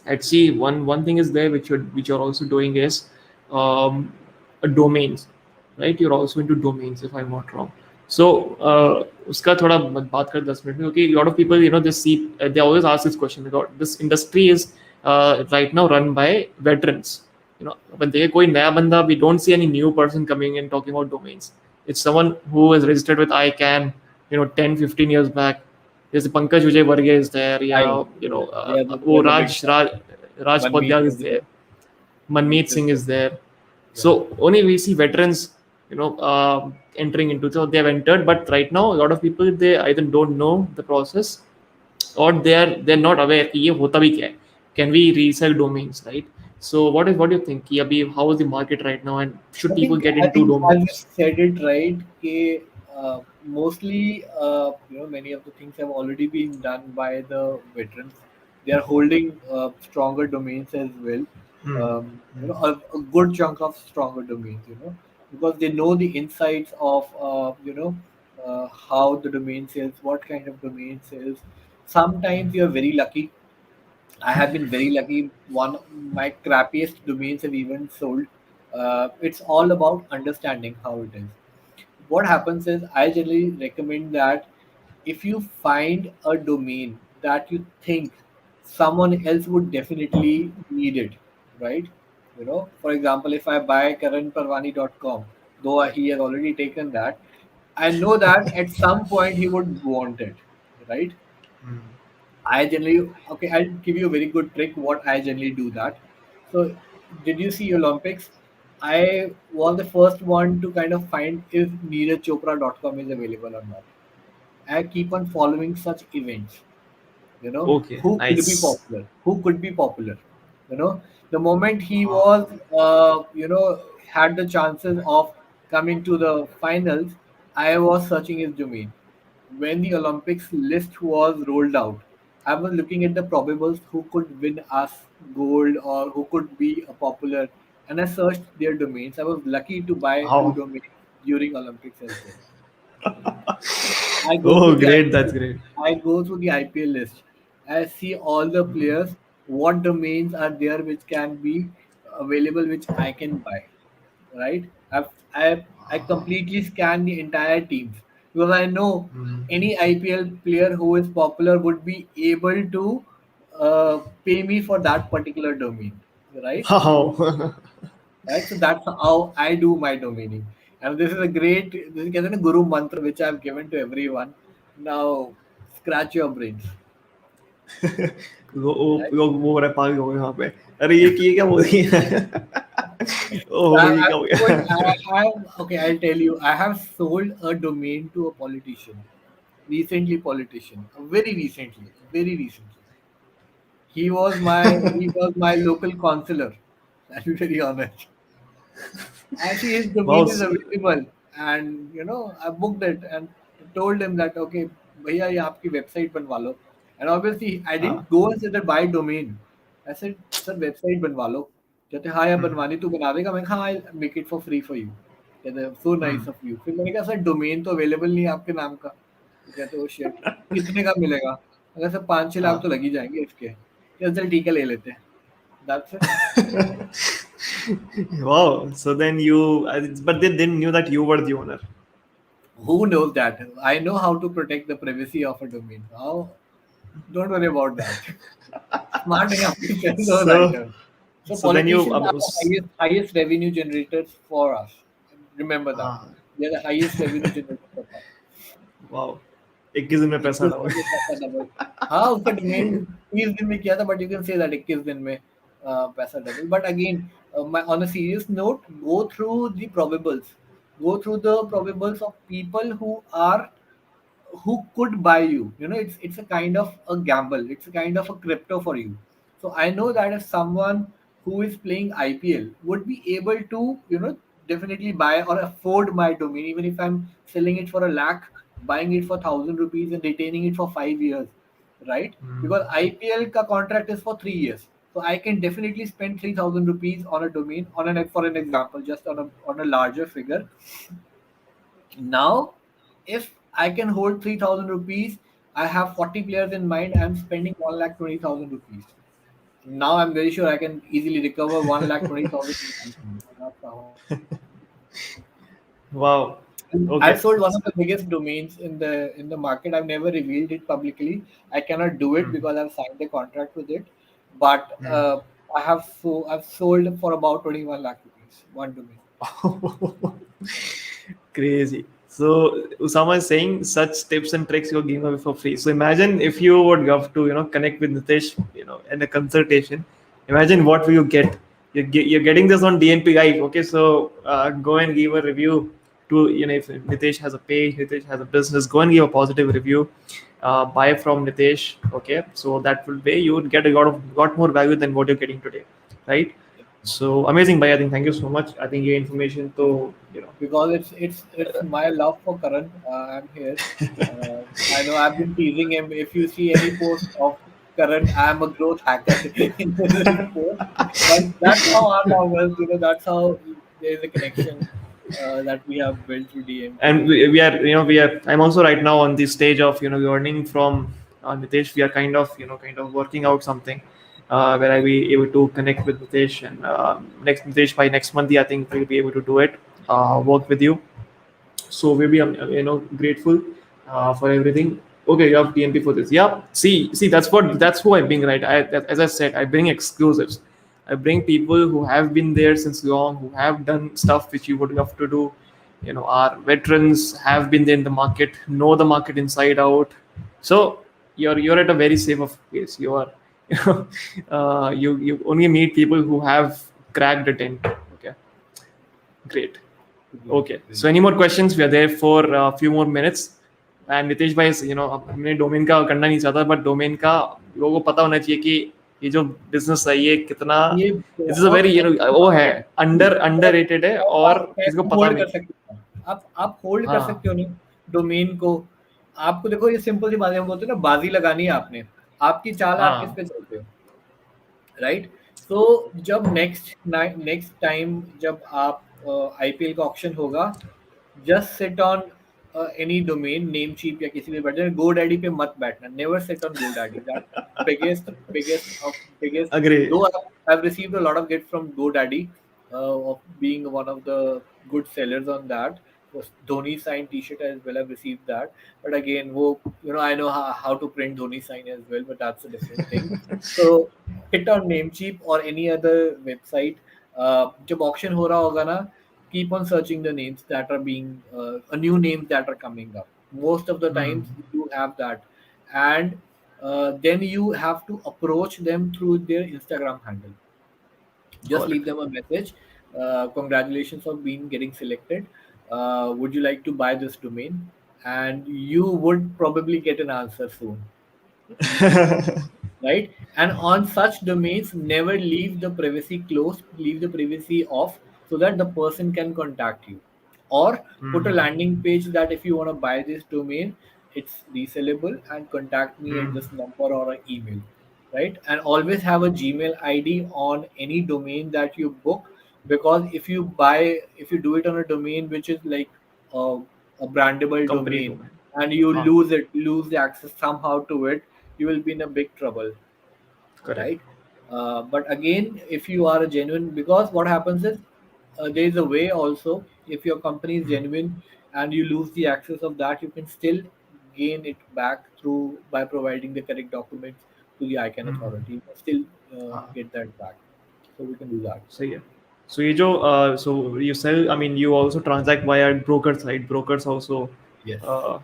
Let's see. One thing is there which you're also doing is domains, right? You're also into domains, if I'm not wrong. So उसका थोड़ा बात कर 10 minute में. Okay, a lot of people they see they always ask this question because this industry is right now run by veterans. When they कोई नया बंदा, we don't see any new person coming in talking about domains. It's someone who is registered with ICANN 10-15 years back. There's Pankaj Vijay Varghese is there, Right. yeah, They are वो the big stars. Raj Manmeet Podiyal is is there, there. Manmeet Manmeet is Singh there. is there. Yeah. So only we see veterans, entering into. So they have entered, but right now a lot of people they either don't know the process, or they're not aware कि ये होता भी क्या है. Can we resell domains, right? So what do you think? कि अभी how is the market right now, and should people get I into think as you domains? said it right, mostly many of the things have already been done by the veterans. They are holding stronger domains as well. Hmm. A good chunk of stronger domains. Because they know the insights of how the domain sells, what kind of domain sells. Sometimes you're very lucky. I have been very lucky. One my crappiest domains have even sold. It's all about understanding how it is. What happens is I generally recommend that if you find a domain that you think someone else would definitely need it, right? For example, if I buy karanparwani.com, though he has already taken that, I know that at some point he would want it, right? Mm. I generally, okay, I'll give you a very good trick what I generally do that. So, did you see Olympics? I was the first one to kind of find if neerajchopra.com is available or not. I keep on following such events. Okay, Who could be nice. popular? Who could be popular? The moment he Ah. was, had the chances of coming to the finals, I was searching his domain. When the Olympics list was rolled out, I was looking at the probables who could win us gold or who could be a popular, and I searched their domains. I was lucky to buy two How? domains during Olympics as well. I go through Oh, the great. That's IPL. great. I go through the IPL list. I see all the players, what domains are there which can be available, which I can buy. Right? I completely scan the entire teams because I know any IPL player who is popular would be able to pay me for that particular domain. Right? How? Right. So that's how I do my domaining. And this is a great, this is a guru mantra which I've given to everyone. Now scratch your brains. Right. वो हो रहा है पागल हो गए वहाँ पे अरे ये किए क्या बोल रही है ओह ये क्या हो गया I have, okay, I'll tell you, I have sold a domain to a politician. Recently politician. Very recently. He was my local counselor. I'll be very honest. Actually, his domain is वाह available, and I booked it and told him that okay, भैया ये आपकी website बनवा लो. And obviously, I हाँ didn't go and say that buy domain. I said, sir, website बनवा लो. कहते हाँ यार बनवानी तू बना देगा. मैं कहा हाँ, I'll make it for free for you. कहते so nice of you. फिर मैंने कहा सर डोमेन तो अवेलेबल नहीं है आपके नाम का. तो कहते oh shit, कितने का मिलेगा? अगर सर 5-6 लाख तो हाँ लग ही जाएंगे इसके. चल ठीक है ले लेते हैं. That's it. wow so then you but they didn't knew that you were the owner Who knows that? I know how to protect the privacy of a domain. How? Don't worry about that. Smart enough to sell those so items. So so then you politicians are the highest revenue generators for us. Remember that. हाँ They are the highest revenue generators for us. wow 21 दिन में पैसा 21 double दिन में पैसा double. हाँ उसका domain 20 दिन में किया था but you can say that 21 दिन में पैसा double but again on a serious note, go through the probables of people who could buy you. It's a kind of a gamble. It's a kind of a crypto for you. So I know that if someone who is playing IPL would be able to, definitely buy or afford my domain, even if I'm selling it for a lakh, buying it for 1,000 rupees and retaining it for 5 years, right? Because IPL ka contract is for 3 years. So I can definitely spend 3,000 rupees on a domain for an example, just on a larger figure. Now, if I can hold 3,000 rupees, I have 40 players in mind. I'm spending 1,20,000 rupees. Now I'm very sure I can easily recover 1,20,000 rupees. That's how I do. wow I've okay sold one of the biggest domains in the market. I've never revealed it publicly. I cannot do it because I've signed a contract with it. But I've sold for about 21 lakh rupees one domain. Crazy. So Usama is saying such tips and tricks you're giving away for free. So imagine if you would love to, connect with Nitesh, in a consultation. Imagine what will you get. You're getting this on DNP Live. Okay, so go and give a review to, if Nitesh has a page, Nitesh has a business, go and give a positive review. Buy from Nitesh. Okay, so that will way you would get a lot more value than what you're getting today, right? So amazing, Bhai. I think thank you so much. I think your information to Because it's my love for Karan. I'm here. Uh, I know I've been teasing him. If you see any post of Karan, I'm a growth hacker in his post. But that's how our love is. That's how there is a connection. that we have built through And DMP. we are, I'm also right now on the stage of, learning from Nitesh. We are kind of working out something where I be able to connect with Nitesh, and next Nitesh, by next month, I think we'll be able to do it, work with you. So we'll be grateful for everything. Okay, you have TMP for this. Yeah, see, that's who I bring, right? As I said, I bring exclusives. I bring people who have been there since long, who have done stuff which you would love to do. Our veterans have been there in the market, know the market inside out. So you're at a very safe of place. You are you only meet people who have cracked a tent. Okay, great. Great, Okay. great. So any more questions? We are there for a few more minutes. And Nitesh भाई, हमने domain का करना नहीं चाहता, but domain का लोगों को पता होना चाहिए कि ये जो बिजनेस है ये कितना, ये दिस इज अ बहुत वेरी, अच्छी वो बात है, है। अंडर रेटेड है, और आप किसी को कैसे पता होल्ड नहीं। कर सकते हो? आप होल्ड कर हाँ, सकते हो ना डोमेन को। आपको देखो, ये सिंपल सी बात है, हम बोलते हैं ना, बाजी लगानी है आपने। आपकी चाल, आप किस हाँ। पे चलते हो, राइट? तो जब नेक्स्ट टाइम जब आप आईपीएल का ऑक्शन होगा, just sit on any domain name cheap या किसी भी बटन, GoDaddy पे मत बैठना, never sit on GoDaddy, that biggest, agree. though I've received a lot of gifts from GoDaddy, of being one of the good sellers on that. Was Dhoni sign t-shirt as well, I've received that. But again, I know how to print Dhoni sign as well, but that's a different thing. So hit on Namecheap or any other website. जब auction हो रहा होगा ना, keep on searching the names that are being a new names that are coming up. Most of the times you have that, and then you have to approach them through their Instagram handle. Just Got it. leave them a message. Congratulations for being getting selected. Would you like to buy this domain? And you would probably get an answer soon, right? And on such domains, never leave the privacy closed, leave the privacy off, so that the person can contact you. Or put a landing page that if you want to buy this domain, it's resellable, and contact me at this number or an email, right? And always have a Gmail ID on any domain that you book, because if you do it on a domain which is like a, a brandable company domain, domain. and you हाँ, lose the access somehow to it, you will be in a big trouble, correct. right? But again, if you are a genuine, because what happens is, there is a way also, if your company is genuine and you lose the access of that, you can still gain it back through by providing the correct documents to the ICANN authority. You can still हाँ, get that back. So we can do that. सही है। So ये जो so you sell, I mean, you also transact via brokers, right? Brokers also Yes. uh,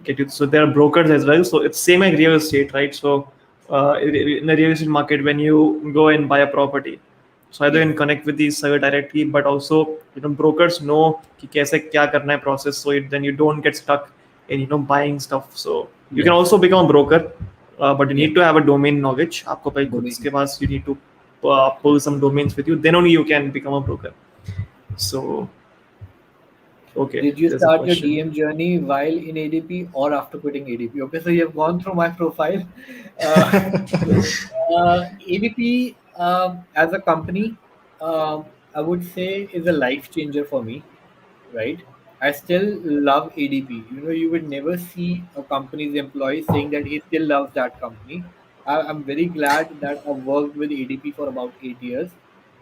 get you. So there are brokers as well. So it's same like real estate, right? So in the real estate market, when you go and buy a property, so either you Yes. can connect with the seller directly, but also brokers know कि कैसे क्या करना है process, so then you don't get stuck in buying stuff. So you can Yes. also become a broker, but you Yes. need to have a domain knowledge. आपको पहले खुद Domain. इसके पास you need to pull some domains with you. Then only you can become a broker. So okay, Did you there's a start your question. DM journey while in ADP or after quitting ADP? Okay, so you have gone through my profile. Uh, ADP, as a company, I would say, is a life changer for me, right? I still love ADP. You would never see a company's employee saying that he still loves that company. I'm very glad that I've worked with ADP for about 8 years.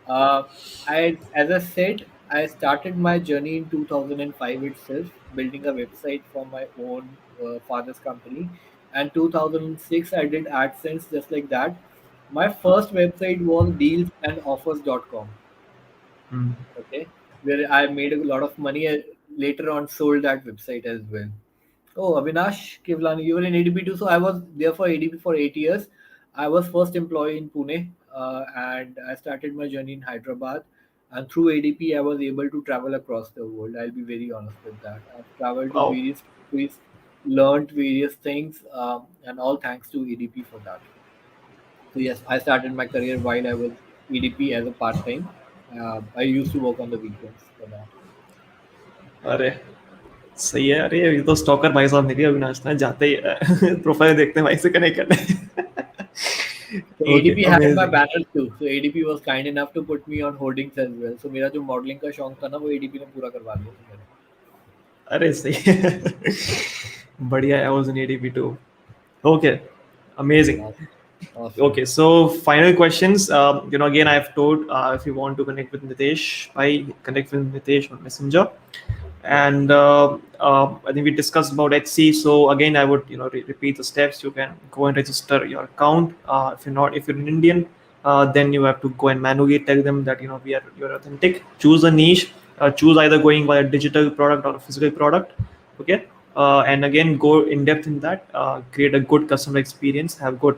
Uh, as I said, I started my journey in 2005 itself, building a website for my own father's company. And 2006, I did AdSense just like that. My first website was dealsandoffers.com. Hmm. Okay, where I made a lot of money. I later on sold that website as well. Oh, Avinash Kivlani, you were in ADP too. So I was there for ADP for 8 years. I was first employee in Pune, and I started my journey in Hyderabad. And through ADP, I was able to travel across the world. I'll be very honest with that. I've traveled to Wow. various countries, learned various things, and all thanks to ADP for that. So yes, I started my career while I was EDP as a part time. I used to work on the weekends for that. अरे सही है। अरे ये तो stalker भाई साहब निकले अविनाश ना, जाते ही प्रोफाइल देखते हैं भाई से कनेक्ट करने। So Okay, ADP had my amazing. banners too. So ADP was kind enough to put me on hoardings as well. So मेरा जो modeling का शौक था ना वो ADP ने पूरा करवा दिया था मेरा. अरे सही बढ़िया. I was in ADP too. Okay, amazing. Awesome. Awesome. Okay, so final questions. Again, I've told if you want to connect with Nitesh, I connect with Nitesh on Messenger, and I think we discussed about Etsy. So again, I would repeat the steps. You can go and register your account. If you're an Indian, then you have to go and manually tell them that you're authentic. Choose a niche. Choose either going by a digital product or a physical product. Okay, and again go in depth in that. Create a good customer experience. Have good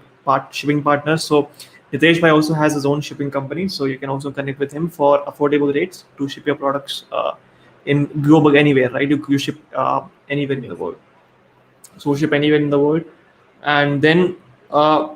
shipping partners. So Hitesh Bhai also has his own shipping company, so you can also connect with him for affordable rates to ship your products in global anywhere, right? You ship anywhere in the Yes. world. So ship anywhere in the world, and then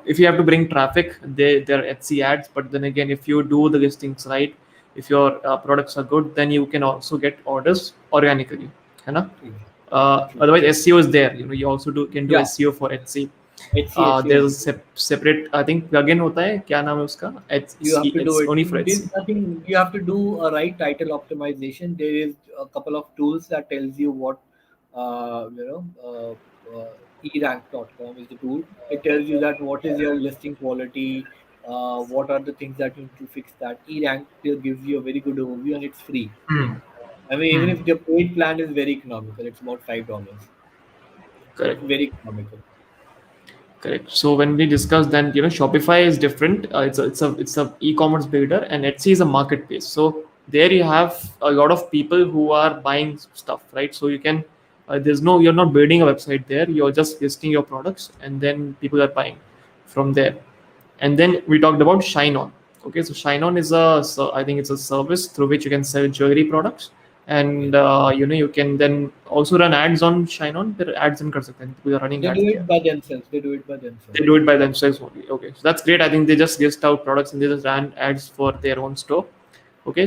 if you have to bring traffic, there are Etsy ads. But then again, if you do the listings right, if your products are good, then you can also get orders organically, है ना? True. True. Otherwise, SEO is there. You also can do Yeah. SEO for Etsy. HC There's is a separate I think plugin होता है, क्या नाम है उसका? you have to do It's it. only for This Etsy. I think you have to do a right title optimization. There is a couple of tools that tells you what uh, you know erank.com is the tool. It tells you that what is your listing quality, what are the things that you need to fix. That erank gives you a very good overview and it's free. Hmm. I mean, even Hmm. if the paid plan is very economical, it's about $5. It's Correct. very economical. Correct. So when we discuss, then Shopify is different. It's a e-commerce builder, and Etsy is a marketplace. So there you have a lot of people who are buying stuff, right? So you can you're not building a website there. You're just listing your products, and then people are buying from there. And then we talked about Shine On. Okay, so Shine On is I think it's a service through which you can sell jewelry products, Yes. and you can then also run ads on Shine On. There are ads in कर सकते हैं. People are running They do ads there. it by themselves. They do it by themselves. They do it by themselves only. Okay, so that's great. I think they just list out products and they just ran ads for their own store. Okay,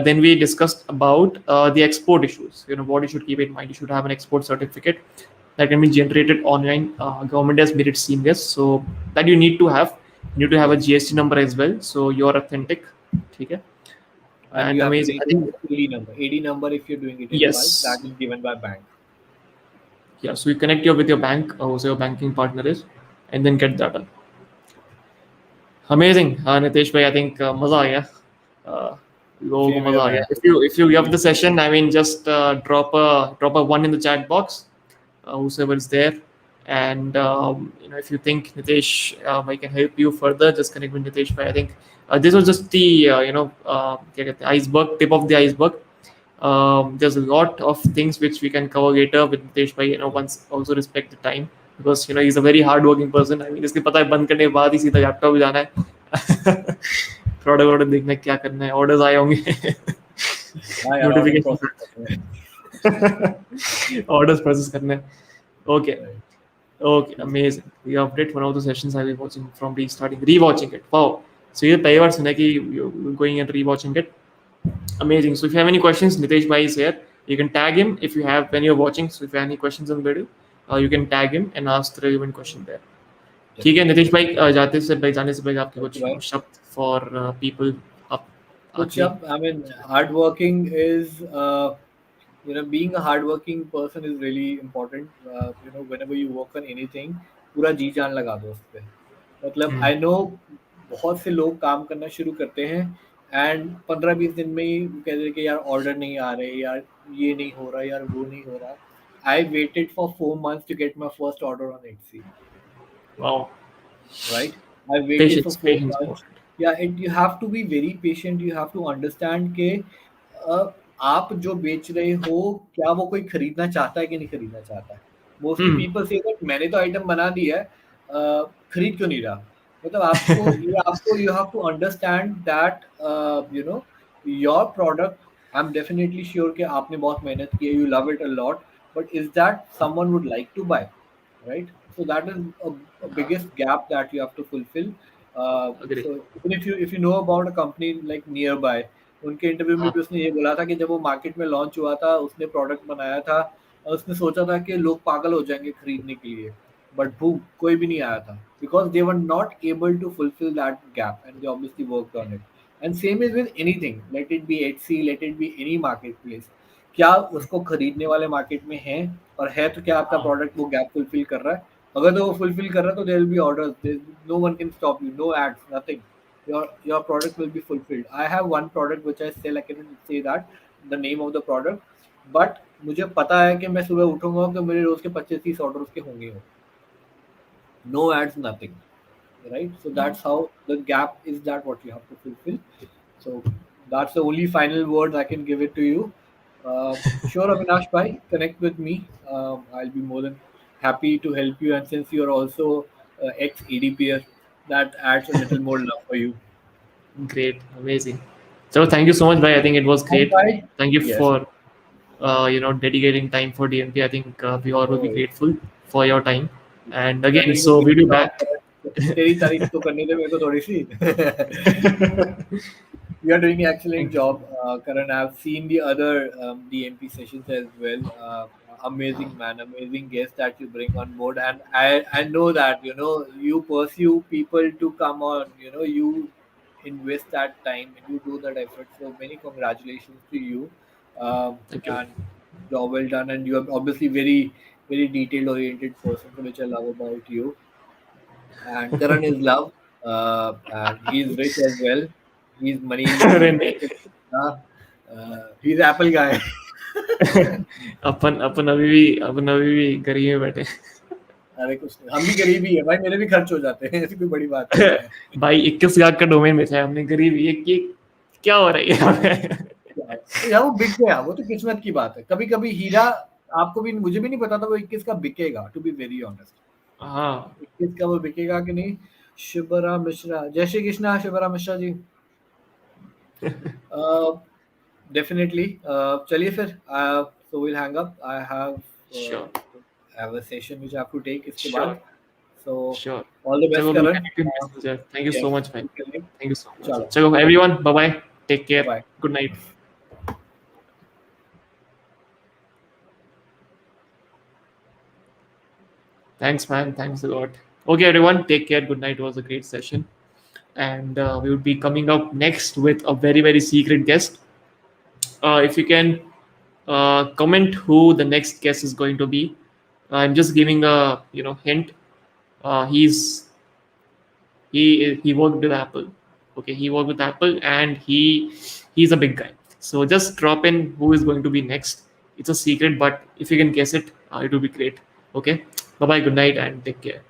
then we discussed about the export issues. What you should keep in mind. You should have an export certificate that can be generated online. Government has made it seamless, so that you need to have. You need to have a Yes. GST number as well, so you're authentic. Okay, And and you have to amazing. need I to have think a AD number. AD number if you're doing it in bulk, yes, that is given by bank. yeah. So you connect your with your bank, who's your banking partner is, and then get that done. Amazing, Nitesh bhai. I think मजा आ गया. Uh, लोगों को Same here, मजा आ गया. man. If you Really love the enjoyed it. session, I mean, just drop a one in the chat box, whoever is there. And if you think Nitesh I can help you further, just connect with Nitesh bhai. I think this was just the क्या कहते हैं, iceberg, tip of the iceberg. There's a lot of things which we can cover later with Nitesh bhai. Yes. Once also respect the time because he's a very hard working person. I mean, इसके पता है बंद करने के बाद ही सीधा laptop जाना है. प्रोडक्ट ऑर्डर देखना है, क्या करना है, ऑर्डर्स आए होंगे. हाँ यार order नोटिफिकेशन process करते हैं. ऑर्डर्स प्रोसेस करने हैं. Okay. Right. Okay, amazing. We update one of the sessions I'll be watching from rewatching it. Wow. So ये पहली बार सुना कि you're going and rewatching it. Amazing. So if you have any questions, Nitesh Bhai is here. You can tag him if you have when you're watching. So if you have any questions on the video, you can tag him and ask the relevant question there. ठीक है Definitely. Nitesh भाई, जाने से पहले आपके Okay, कुछ bye. शब्द for people आप Good आखिरी. job. I mean, hardworking is, being a hardworking person is really important. Whenever you work on anything, पूरा जी जान लगा दो उस पे. मतलब हम्म. आई नो बहुत से लोग काम करना शुरू करते हैं एंड 15-20 दिन में ही कहते हैं कि यार ऑर्डर नहीं आ रहे, यार ये नहीं हो रहा, यार वो नहीं हो रहा. I waited for 4 months to get my first order on Etsy. Wow. Right? I waited for Patience, four patience months. important. Yeah, you have to be very patient. You have to understand कि आप जो बेच रहे हो क्या वो कोई खरीदना चाहता है कि नहीं खरीदना चाहता है. Mostly hmm. People say that मैंने तो आइटम बना दी है, खरीद क्यों नहीं रहा. मतलब आपको you have to understand that your product. I am definitely sure कि आपने बहुत मेहनत की है, you love it a lot, but is that someone would like to buy, right? So that is a biggest gap that you have to fulfill. Agree. So even if you know about a company like Nearby, उनके interview में हाँ. भी उसने ये बोला था कि जब वो मार्केट में लॉन्च हुआ था उसने प्रोडक्ट बनाया था और उसने सोचा था कि लोग पागल हो जाएंगे खरीदने के लिए. but boom, कोई भी नहीं आया था, because they were not able to fulfill that gap and they obviously worked on it. And same is with anything, let it be Etsy, let it be any marketplace. क्या उसको खरीदने वाले market में हैं, और है तो क्या आपका हाँ, प्रोडक्ट वो गैप फुलफिल कर रहा है? अगर तो वो फुलफिल कर रहा है तो there will be orders, no one can stop you, no ads, nothing. Your product will be fulfilled. I have one product which I sell. I cannot say that the name of the product, but मुझे पता है कि मैं सुबह उठूंगा तो मेरे रोज के 25-30 order उसके होंगे हो. No ads, nothing, right? So that's how the gap is, that what you have to fulfill. So that's the only final words I can give it to you. Sure, Avinash bhai, connect with me. I'll be more than happy to help you. And since you're also ex ADPer, that adds a little more love for you. great, amazing. So thank you so much, bhai. I think it was And great. bye. Thank you Yes. for dedicating time for DMP. I think we all will No be worries. grateful for your time. And मैं again, तेरी को so we'll be भेजता हूँ, back. तेरी तारीफ तो करने दे मेरे को थोड़ी सी. You are doing an excellent Thank you. job, Karan. I've seen the other DMP sessions as well. Amazing man, amazing guest that you bring on board, and I know that you pursue people to come on. You invest that time and you do that effort. So many congratulations to you, Thank you. and job well done. And you are obviously very detailed oriented person, so which I love about you. And Karan is love, and he's rich as well. He's money अरे नहीं. maker. He's Apple guy. अपन अभी भी गरीब में बैठे. अरे कुछ नहीं, हम भी गरीब ही है भाई, मेरे भी खर्च हो जाते हैं, ऐसी कोई बड़ी बात नहीं है. भाई 21 लाख का डोमेन बेचा है हमने. गरीब ये क्या हो रहा है यहाँ पे? यार वो बिक गया, वो तो किस्मत की बात है. कभी कभी हीरा, आपको भी, मुझे भी नहीं पता था वो 21 का बिकेगा, टू बी वेरी ऑनेस्ट. हाँ. 21 का वो बिकेगा कि नहीं. शिवरा मिश्रा, जय श्री कृष्णा शिवरा मिश्रा जी. डेफिनेटली. चलिए फिर, so will hang up. I sure. Have a session which I have to take इसके बाद. Sure. So sure. All the best चलो, we'll Karan. connect in messenger. Thank you so yes, much, भाई. Thank you so much. चलो, चलो everyone, bye bye. Take care. Bye. Good night. Thanks, man. Thanks a lot. Okay, everyone, take care. Good night. It was a great session. And we will be coming up next with a very secret guest. If you can comment who the next guest is going to be. I'm just giving a hint. He worked with Apple. Okay, he worked with Apple, and he's a big guy. So just drop in who is going to be next. It's a secret, but if you can guess it, it will be great. Okay, bye bye. Good night, and take care.